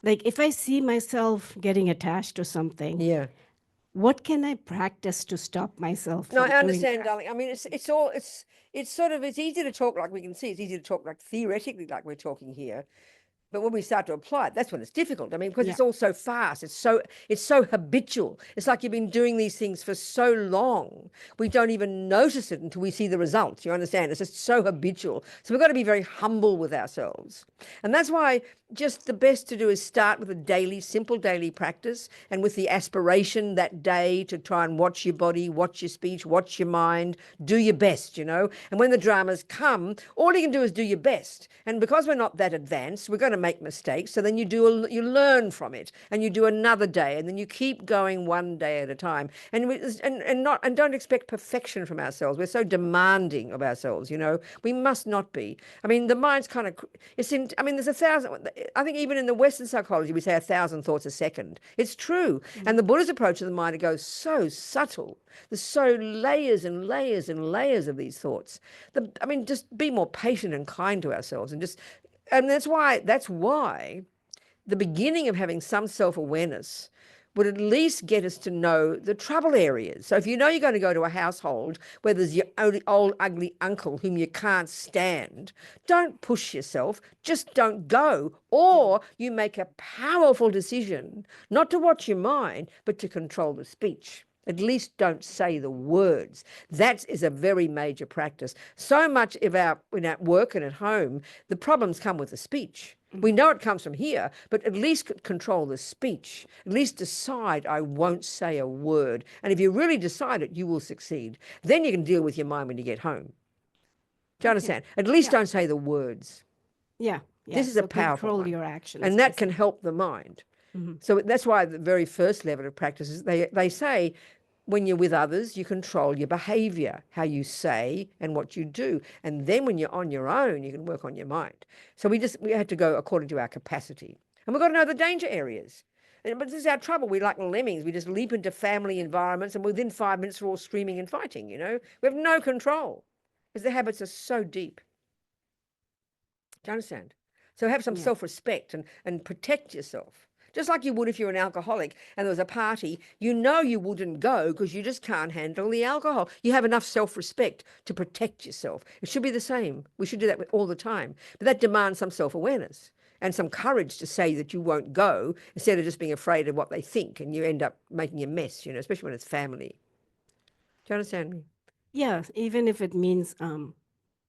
Speaker 7: like if I see myself getting attached to something,
Speaker 1: Yeah.
Speaker 7: what can I practice to stop myself?
Speaker 1: No,
Speaker 7: from
Speaker 1: I
Speaker 7: doing
Speaker 1: understand,
Speaker 7: that?
Speaker 1: darling. I mean, it's easy to talk like we can see. It's easy to talk like theoretically like we're talking here. But when we start to apply it, that's when it's difficult. I mean, because
Speaker 7: Yeah.
Speaker 1: it's all so fast. It's so habitual. It's like you've been doing these things for so long. We don't even notice it until we see the results. You understand? It's just so habitual. So we've got to be very humble with ourselves. And that's why just the best to do is start with a simple daily practice, and with the aspiration that day to try and watch your body, watch your speech, watch your mind, do your best, And when the dramas come, all you can do is do your best. And because we're not that advanced, we're going to make mistakes. So then you learn from it, and you do another day, and then you keep going one day at a time. And don't expect perfection from ourselves. We're so demanding of ourselves, We must not be. I mean, the mind's kind of, there's 1,000, I think even in the Western psychology, we say 1,000 thoughts a second. It's true. And the Buddha's approach to the mind, it goes so subtle. There's so layers and layers and layers of these thoughts. Just be more patient and kind to ourselves, and that's why the beginning of having some self-awareness would at least get us to know the trouble areas. So if you know you're going to go to a household where there's your old ugly uncle whom you can't stand, don't push yourself, just don't go. Or you make a powerful decision not to watch your mind, but to control the speech. At least don't say the words. That is a very major practice. So much of our work and at home, the problems come with the speech. We know it comes from here, but at least control the speech. At least decide, I won't say a word. And if you really decide it, you will succeed. Then you can deal with your mind when you get home. Do you understand? At least don't say the words.
Speaker 7: Yeah.
Speaker 1: This is a
Speaker 7: so
Speaker 1: powerful
Speaker 7: control
Speaker 1: one.
Speaker 7: your actions.
Speaker 1: And that can help the mind. So that's why the very first level of practice is they say, when you're with others, you control your behavior, how you say and what you do. And then when you're on your own, you can work on your mind. So we had to go according to our capacity. And we've got to know the danger areas. But this is our trouble. We're like lemmings. We just leap into family environments, and within 5 minutes, we're all screaming and fighting, you know? We have no control because the habits are so deep. Do you understand? So have some
Speaker 7: Yeah.
Speaker 1: self-respect and protect yourself. Just like you would if you're an alcoholic and there was a party, you know you wouldn't go because you just can't handle the alcohol. You have enough self-respect to protect yourself. It should be the same. We should do that all the time. But that demands some self-awareness and some courage to say that you won't go instead of just being afraid of what they think, and you end up making a mess, you know, especially when it's family. Do you understand me?
Speaker 7: Yeah, even if it means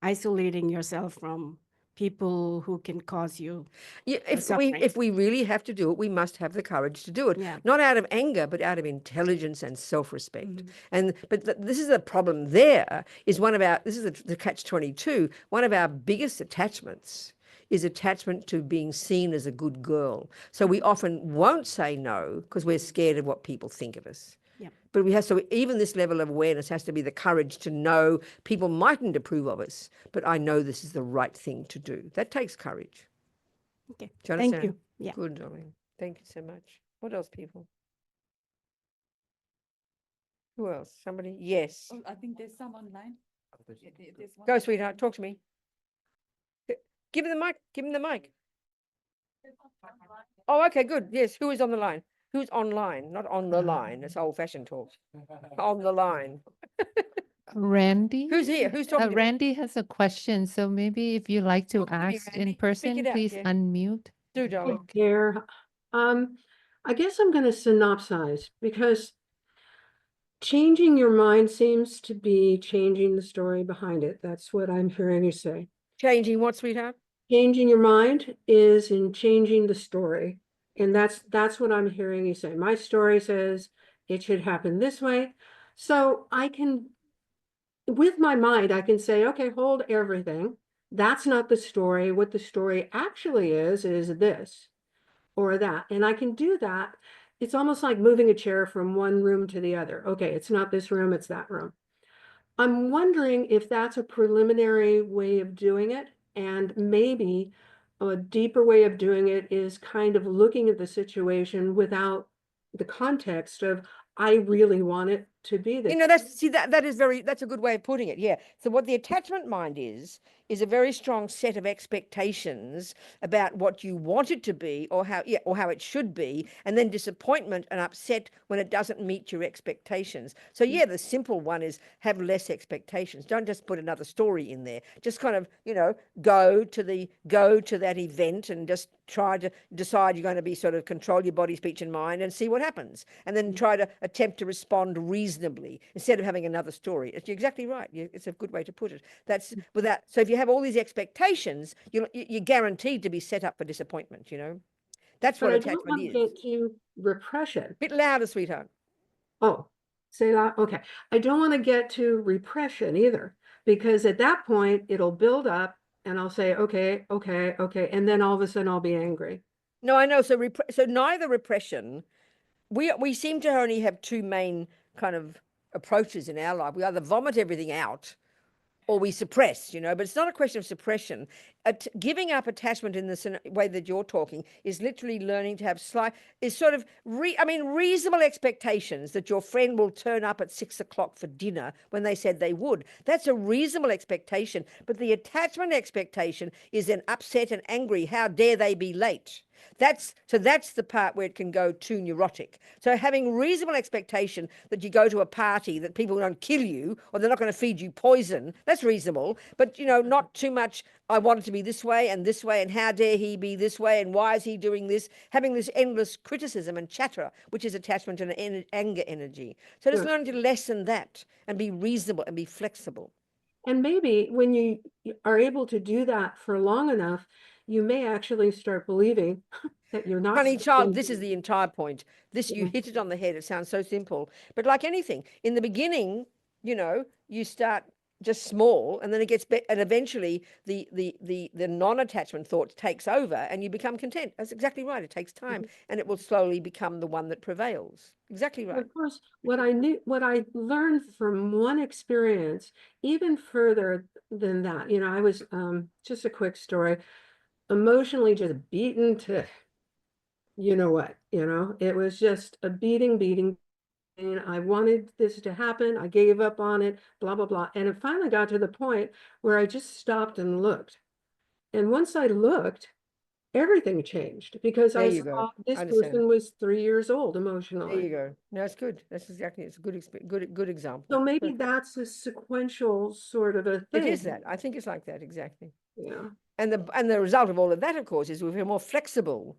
Speaker 7: isolating yourself from people who can cause you
Speaker 1: Yeah,
Speaker 7: suffering.
Speaker 1: if we really have to do it, we must have the courage to do it.
Speaker 7: Yeah.
Speaker 1: Not out of anger, but out of intelligence and self-respect.
Speaker 7: Mhm.
Speaker 1: And this is the problem. There is one of our, this is the catch-22. One of our biggest attachments is attachment to being seen as a good girl. So we often won't say no because we're scared of what people think of us.
Speaker 7: Yep.
Speaker 1: But we have, so even this level of awareness has to be the courage to know people mightn't approve of us, but I know this is the right thing to do. That takes courage.
Speaker 7: Okay.
Speaker 1: Do you
Speaker 7: Thank
Speaker 1: understand?
Speaker 7: you. Yeah.
Speaker 1: Good, darling. Thank you so much. What else, people? Who else? Somebody? Yes.
Speaker 8: I think there's some online. There's one
Speaker 1: Go,
Speaker 8: online.
Speaker 1: sweetheart. Talk to me. Give him the mic. Give him the mic. Oh, okay, good. Yes. Who is on the line? Who's online? Not on the line. It's old-fashioned talk. On the line.
Speaker 9: Randy?
Speaker 1: Who's here? Who's talking to me?
Speaker 9: Randy has a question, so maybe if you like to
Speaker 1: Talk to me,
Speaker 9: ask
Speaker 1: Randy.
Speaker 9: in
Speaker 1: Speak
Speaker 9: person,
Speaker 1: it out,
Speaker 9: please
Speaker 1: yeah.
Speaker 9: unmute.
Speaker 1: Do, darling.
Speaker 10: There. I guess I'm going to synopsize because changing your mind seems to be changing the story behind it. That's what I'm hearing you say.
Speaker 1: Changing what, sweetheart?
Speaker 10: Changing your mind is in changing the story. And that's what I'm hearing you say. My story says it should happen this way. So I can, with my mind, I can say, okay, hold everything. That's not the story. What the story actually is this or that. And I can do that. It's almost like moving a chair from one room to the other. Okay, it's not this room, it's that room. I'm wondering if that's a preliminary way of doing it, and maybe a deeper way of doing it is kind of looking at the situation without the context of, I really want it to be this.
Speaker 1: You know, that's a good way of putting it. Yeah. So what the attachment mind is a very strong set of expectations about what you want it to be or how it should be, and then disappointment and upset when it doesn't meet your expectations. So yeah, the simple one is have less expectations. Don't just put another story in there. Just kind of, you know, go to that event and just try to decide you're going to be sort of control your body, speech, and mind and see what happens. And then try to attempt to respond reasonably instead of having another story. You're exactly right. It's a good way to put it. That's without. So if you have all these expectations, you're guaranteed to be set up for disappointment. You know, that's
Speaker 10: But
Speaker 1: what
Speaker 10: I don't
Speaker 1: attachment
Speaker 10: want to
Speaker 1: is.
Speaker 10: get to repression.
Speaker 1: Bit louder, sweetheart.
Speaker 10: Oh, say that. Okay. I don't want to get to repression either, because at that point it'll build up and I'll say, okay. And then all of a sudden I'll be angry.
Speaker 1: No, I know. So neither repression. We seem to only have two main kind of approaches in our life. We either vomit everything out or we suppress, you know, but it's not a question of suppression. Giving up attachment in the way that you're talking is literally learning to have reasonable expectations that your friend will turn up at 6 o'clock for dinner when they said they would. That's a reasonable expectation. But the attachment expectation is then upset and angry. How dare they be late? That's the part where it can go too neurotic. So having reasonable expectation that you go to a party that people don't kill you or they're not going to feed you poison, that's reasonable. But, you know, not too much, I want it to be this way, and how dare he be this way, and why is he doing this? Having this endless criticism and chatter, which is attachment and anger energy. So just learn to lessen that and be reasonable and be flexible.
Speaker 10: And maybe when you are able to do that for long enough, you may actually start believing that you're not.
Speaker 1: Honey child, this is the entire point. You hit it on the head. It sounds so simple. But like anything, in the beginning, you know, you start just small, and then it gets and eventually the non-attachment thought takes over and you become content. That's exactly right. It takes time, and it will slowly become the one that prevails. Exactly right.
Speaker 10: Of course, what I learned from one experience, even further than that, you know, I was just a quick story, emotionally just beaten to you know what, it was just a beating. And I wanted this to happen. I gave up on it, blah, blah, blah. And it finally got to the point where I just stopped and looked. And once I looked, everything changed because
Speaker 1: There
Speaker 10: I
Speaker 1: you go.
Speaker 10: saw this
Speaker 1: I understand.
Speaker 10: person was 3 years old
Speaker 1: There you
Speaker 10: emotionally.
Speaker 1: go. No, it's good. That's exactly, it's a good example.
Speaker 10: So maybe
Speaker 1: Perfect.
Speaker 10: that's a sequential sort of a thing.
Speaker 1: It is that. I think it's like that, exactly.
Speaker 10: Yeah.
Speaker 1: And the result of all of that, of course, is we're more flexible.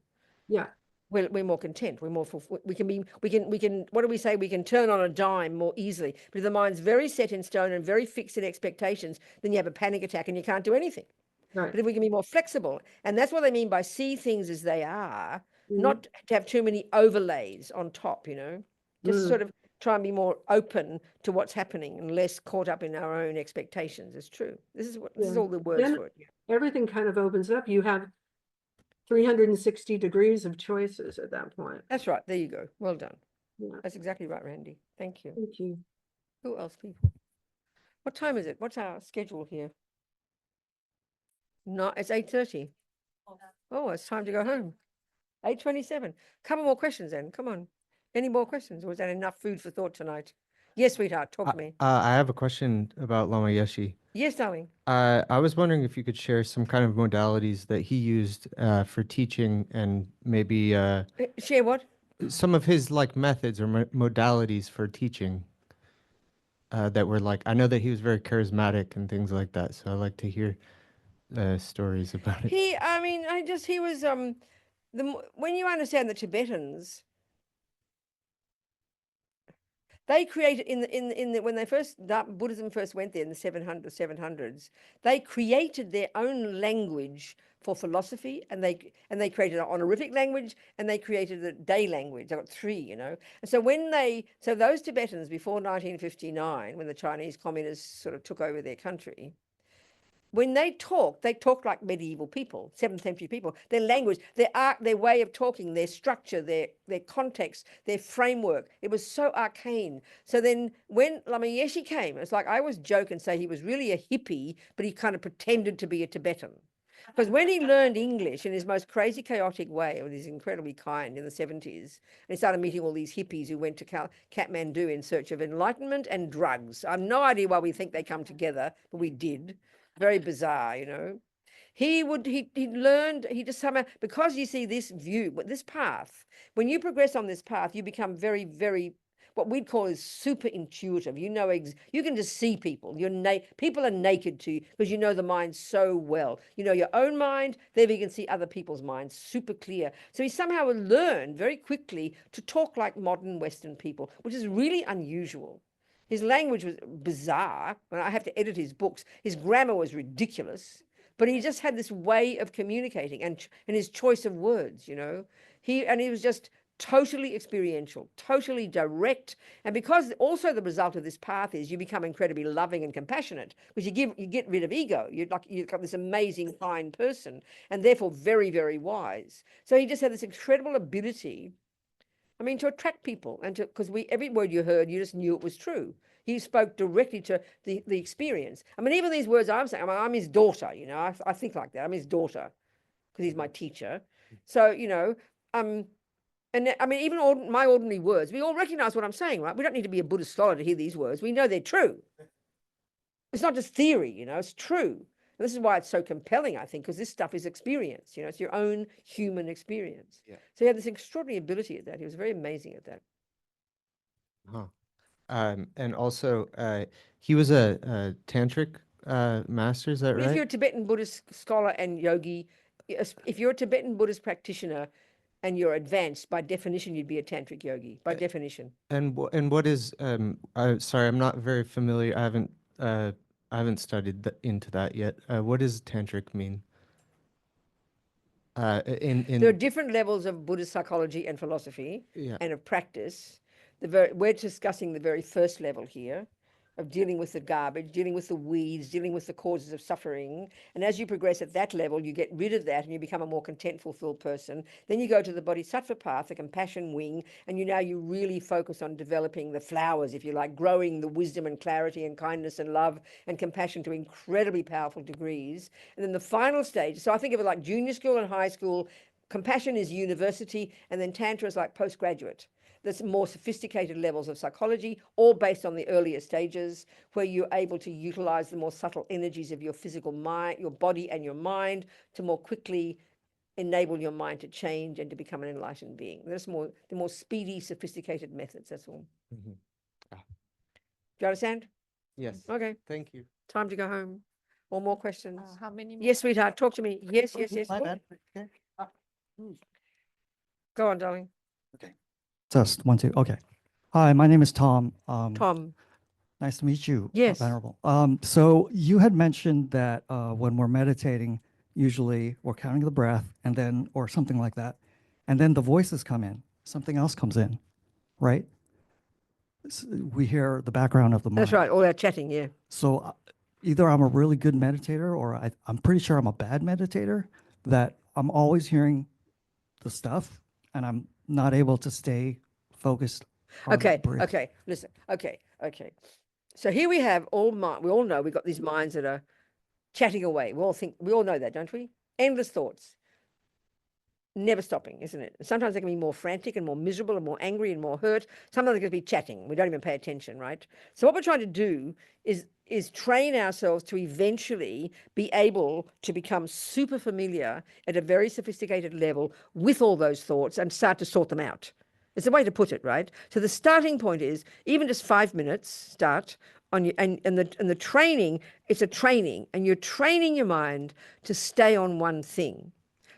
Speaker 10: Yeah.
Speaker 1: We're more content. We're more we can what do we say? We can turn on a dime more easily. But if the mind's very set in stone and very fixed in expectations, then you have a panic attack and you can't do anything.
Speaker 10: Right.
Speaker 1: But if we can be more flexible, and that's what they mean by see things as they are,
Speaker 10: Mhm.
Speaker 1: not to have too many overlays on top, just
Speaker 10: Mm.
Speaker 1: sort of try and be more open to what's happening and less caught up in our own expectations. It's true. This is
Speaker 10: Yeah.
Speaker 1: all the words
Speaker 10: Then
Speaker 1: for it. Yeah.
Speaker 10: everything kind of opens up. You have 360 degrees of choices at that point.
Speaker 1: That's right. There you go. Well done.
Speaker 10: Yeah.
Speaker 1: That's exactly right, Randy. Thank you.
Speaker 10: Thank you.
Speaker 1: Who else, people? What time is it? What's our schedule here? No, it's 8:30. Oh, it's time to go home. 8:27. Couple more questions then. Come on. Any more questions? Or is that enough food for thought tonight? Yes, sweetheart. Talk to me.
Speaker 3: I have a question about Lama Yeshe.
Speaker 1: Yes, darling.
Speaker 3: I was wondering if you could share some kind of modalities that he used for teaching and maybe
Speaker 1: Share what?
Speaker 3: some of his like methods or modalities for teaching that were like, I know that he was very charismatic and things like that. So I like to hear stories about it.
Speaker 1: He was, when you understand the Tibetans, they created when Buddhism first went there in the 700s, they created their own language for philosophy, and they created an honorific language, and they created a day language. They got three, And so those Tibetans before 1959, when the Chinese communists sort of took over their country, when they talk like medieval people, 7th century people. Their language, their art, their way of talking, their structure, their context, their framework, it was so arcane. So then when Lama Yeshe came, it's like I always joke and say he was really a hippie, but he kind of pretended to be a Tibetan. Because when he learned English in his most crazy, chaotic way, and he's incredibly kind in the 70s, and he started meeting all these hippies who went to Kathmandu in search of enlightenment and drugs. I have no idea why we think they come together, but we did. Very bizarre, he learned, he just somehow, because you see this view, this path, when you progress on this path, you become very, very, what we'd call is super intuitive. You can just see people. People are naked to you because you know the mind so well. You know your own mind, therefore you can see other people's minds super clear. So he somehow learned very quickly to talk like modern Western people, which is really unusual. His language was bizarre. When I have to edit his books, his grammar was ridiculous, but he just had this way of communicating and his choice of words, He was just totally experiential, totally direct. And because also the result of this path is you become incredibly loving and compassionate, because you get rid of ego. You've got this amazing, kind person, and therefore very, very wise. So he just had this incredible ability, to attract people, and because every word you heard, you just knew it was true. He spoke directly to the experience. even these words I'm saying, I'm his daughter, I think like that. I'm his daughter because he's my teacher. So, and even my ordinary words, we all recognize what I'm saying, right? We don't need to be a Buddhist scholar to hear these words. We know they're true. It's not just theory, it's true. And this is why it's so compelling, I think, because this stuff is experience, it's your own human experience.
Speaker 3: Yeah.
Speaker 1: So he had this extraordinary ability at that. He was very amazing at that.
Speaker 3: Huh. And also, he was a tantric master, is that right?
Speaker 1: If you're a Tibetan Buddhist scholar and yogi, if you're a Tibetan Buddhist practitioner and you're advanced, by definition, you'd be a tantric yogi, by definition.
Speaker 3: And what is sorry, I'm not very familiar. I haven't studied into that yet. What does tantric mean?
Speaker 1: There are different levels of Buddhist psychology and philosophy,
Speaker 3: Yeah.
Speaker 1: and of practice. We're discussing the very first level here of dealing with the garbage, dealing with the weeds, dealing with the causes of suffering. And as you progress at that level, you get rid of that and you become a more content, fulfilled person. Then you go to the bodhisattva path, the compassion wing, and you really focus on developing the flowers, if you like, growing the wisdom and clarity and kindness and love and compassion to incredibly powerful degrees. And then the final stage, so I think of it like junior school and high school, Compassion is university, and then Tantra is like postgraduate. There's more sophisticated levels of psychology, all based on the earlier stages, where you're able to utilize the more subtle energies of your physical mind, your body and your mind, to more quickly enable your mind to change and to become an enlightened being. There's the more speedy, sophisticated methods, that's all.
Speaker 3: Mhm.
Speaker 1: Do you understand?
Speaker 3: Yes.
Speaker 1: Okay,
Speaker 3: Thank you.
Speaker 1: time to go home. Or more questions?
Speaker 9: How many
Speaker 1: Yes, sweetheart, talk to me. Yes, yes, yes.
Speaker 3: My bad. Okay.
Speaker 1: Go on, darling.
Speaker 11: Just 1, 2. Okay. Hi, my name is Tom.
Speaker 1: Tom.
Speaker 11: Nice to meet you,
Speaker 1: Yes.
Speaker 11: Venerable. So you had mentioned that when we're meditating, usually we're counting the breath and then, or something like that, and then the voices come in, something else comes in, right? We hear the background of the mind.
Speaker 1: That's right, all our chatting, yeah.
Speaker 11: So either I'm a really good meditator or I'm pretty sure I'm a bad meditator, that I'm always hearing the stuff and I'm not able to stay focused on the
Speaker 1: Okay,
Speaker 11: breath.
Speaker 1: okay, listen, okay. So here we have we all know we've got these minds that are chatting away. We all know that, don't we? Endless thoughts. Never stopping, isn't it? Sometimes they can be more frantic and more miserable and more angry and more hurt. Sometimes they can be chatting. We don't even pay attention, right? So what we're trying to do is train ourselves to eventually be able to become super familiar at a very sophisticated level with all those thoughts and start to sort them out. It's a way to put it, right? So the starting point is even just 5 minutes start on you, and the training, it's a training, and you're training your mind to stay on one thing.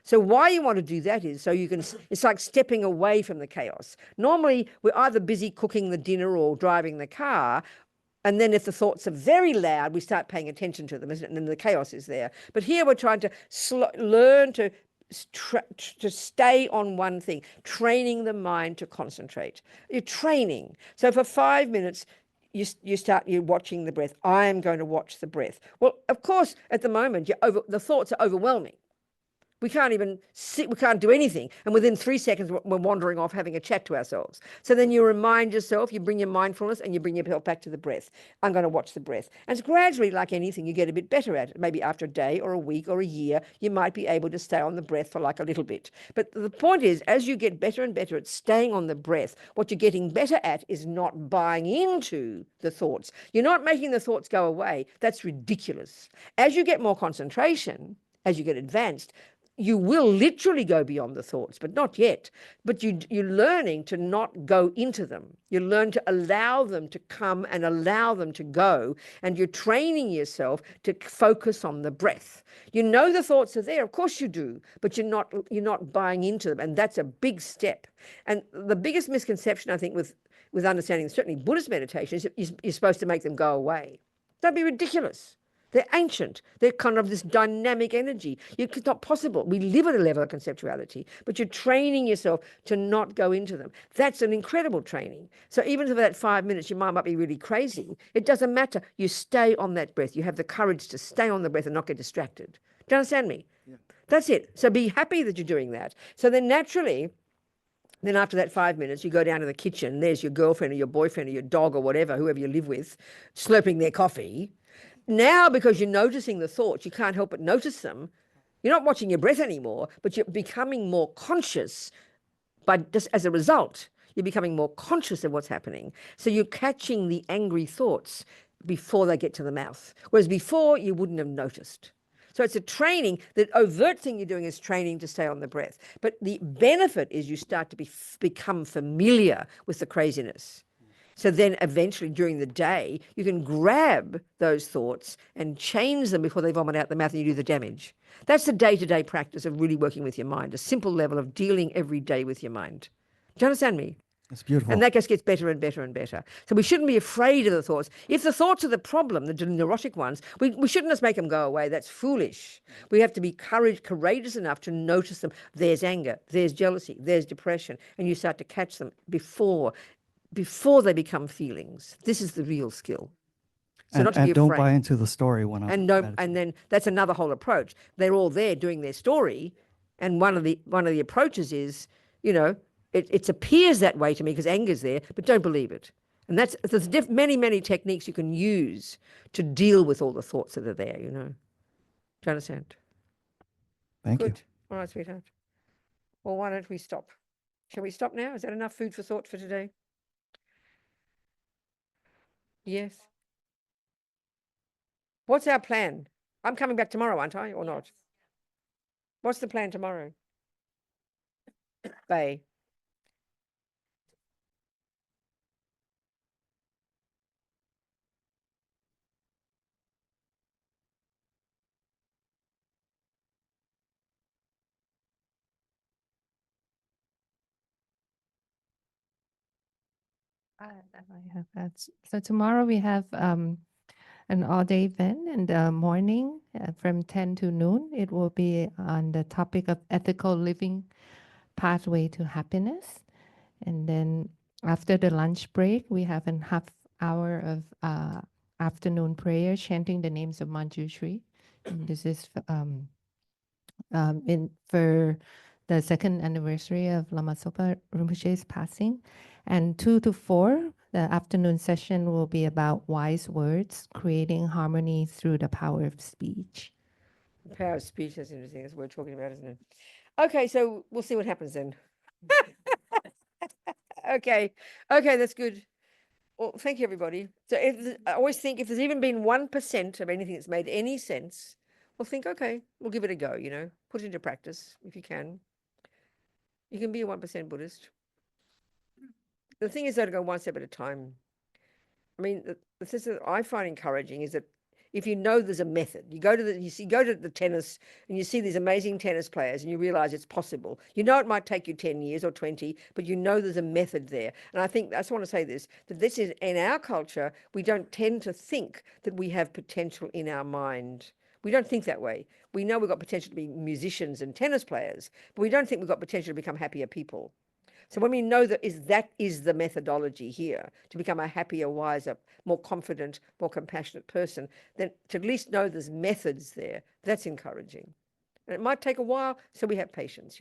Speaker 1: So why you want to do that is so you can, it's like stepping away from the chaos. Normally, we're either busy cooking the dinner or driving the car, and then if the thoughts are very loud, we start paying attention to them, isn't it? And then the chaos is there. But here we're trying to learn to stay on one thing, training the mind to concentrate. You're training. So for 5 minutes, you're watching the breath. I am going to watch the breath. Well, of course, at the moment, the thoughts are overwhelming. We can't even sit, we can't do anything. And within 3 seconds, we're wandering off having a chat to ourselves. So then you remind yourself, you bring your mindfulness and you bring yourself back to the breath. I'm going to watch the breath. And it's gradually, like anything, you get a bit better at it. Maybe after a day or a week or a year, you might be able to stay on the breath for like a little bit. But the point is, as you get better and better at staying on the breath, what you're getting better at is not buying into the thoughts. You're not making the thoughts go away. That's ridiculous. As you get more concentration, as you get advanced, you will literally go beyond the thoughts, but not yet. But you're learning to not go into them. You learn to allow them to come and allow them to go. And you're training yourself to focus on the breath. You know the thoughts are there, of course you do, but you're not buying into them. And that's a big step. And the biggest misconception, I think, with understanding certainly Buddhist meditation is you're supposed to make them go away. That'd be ridiculous. They're ancient. They're kind of this dynamic energy. It's not possible. We live at a level of conceptuality, but you're training yourself to not go into them. That's an incredible training. So even for that 5 minutes, your mind might be really crazy. It doesn't matter. You stay on that breath. You have the courage to stay on the breath and not get distracted. Do you understand me? Yeah. That's it. So be happy that you're doing that. So then naturally, then after that 5 minutes, you go down to the kitchen. There's your girlfriend or your boyfriend or your dog or whatever, whoever you live with, slurping their coffee. Now, because you're noticing the thoughts, you can't help but notice them. You're not watching your breath anymore, but you're becoming more conscious. But just as a result, you're becoming more conscious of what's happening. So you're catching the angry thoughts before they get to the mouth. Whereas before, you wouldn't have noticed. So it's a training. The overt thing you're doing is training to stay on the breath. But the benefit is you start to become familiar with the craziness. So then eventually during the day, you can grab those thoughts and change them before they vomit out the mouth and you do the damage. That's the day-to-day practice of really working with your mind, a simple level of dealing every day with your mind. Do you understand me?
Speaker 11: It's beautiful.
Speaker 1: And that just gets better and better and better. So we shouldn't be afraid of the thoughts. If the thoughts are the problem, the neurotic ones, we shouldn't just make them go away. That's foolish. We have to be courageous enough to notice them. There's anger, there's jealousy, there's depression, and you start to catch them before they become feelings. This is the real skill. So
Speaker 11: and,
Speaker 1: not to be
Speaker 11: and don't
Speaker 1: afraid.
Speaker 11: buy into the story when I'm
Speaker 1: And then that's another whole approach. They're all there doing their story, and one of the approaches is, it appears that way to me because anger's there, but don't believe it. And there's many techniques you can use to deal with all the thoughts that are there. Do you understand?
Speaker 11: Thank you.
Speaker 1: Good. All right, sweetheart. Well, why don't we stop? Shall we stop now? Is that enough food for thought for today? Yes. What's our plan? I'm coming back tomorrow, aren't I, or not? What's the plan tomorrow? Bay.
Speaker 9: I have that. So tomorrow we have an all-day event in the morning from 10 to noon. It will be on the topic of ethical living pathway to happiness. And then after the lunch break, we have a half hour of afternoon prayer, chanting the names of Manjushri. And this is for the second anniversary of Lama Zopa Rinpoche's passing. And 2 to 4, the afternoon session will be about wise words, creating harmony through the power of speech.
Speaker 1: The power of speech, that's interesting. That's what we're talking about, isn't it? Okay, so we'll see what happens then. Okay, that's good. Well, thank you, everybody. So I always think if there's even been 1% of anything that's made any sense, we'll think, okay, we'll give it a go, put it into practice if you can. You can be a 1% Buddhist. The thing is, though, to go one step at a time. I mean, the thing that I find encouraging is that if you know there's a method, you go to the tennis and you see these amazing tennis players and you realize it's possible. You know it might take you 10 years or 20, but you know there's a method there. And I think I just want to say this, that this is in our culture, we don't tend to think that we have potential in our mind. We don't think that way. We know we've got potential to be musicians and tennis players, but we don't think we've got potential to become happier people. So when we know that is the methodology here to become a happier, wiser, more confident, more compassionate person, then to at least know there's methods there, that's encouraging. And it might take a while, so we have patience,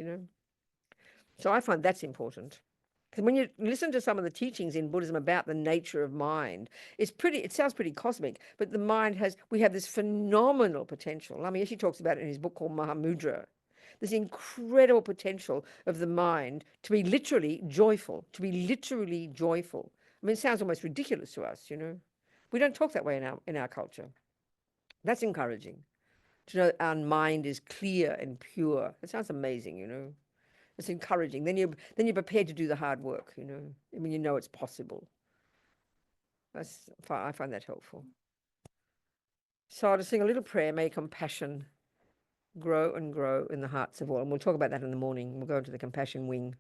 Speaker 1: So I find that's important. Because when you listen to some of the teachings in Buddhism about the nature of mind, it sounds pretty cosmic, but the mind we have this phenomenal potential. Lama Yeshe talks about it in his book called Mahamudra. This incredible potential of the mind to be literally joyful, I mean, it sounds almost ridiculous to us, We don't talk that way in our culture. That's encouraging, to know our mind is clear and pure. It sounds amazing, It's encouraging. Then you're prepared to do the hard work, I mean, you know it's possible. I find that helpful. So I'll just sing a little prayer. May compassion grow and grow in the hearts of all. And we'll talk about that in the morning. We'll go into the compassion wing.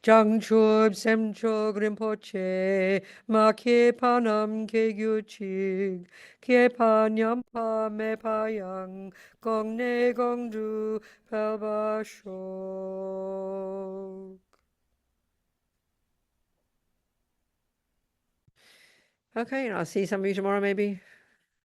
Speaker 1: Jangchub semchog rinpoche, ma ke panam ke gyuchig, ke panyam pa me payang, gong ne gong du pelba shok. Okay, and I'll see some of you tomorrow maybe.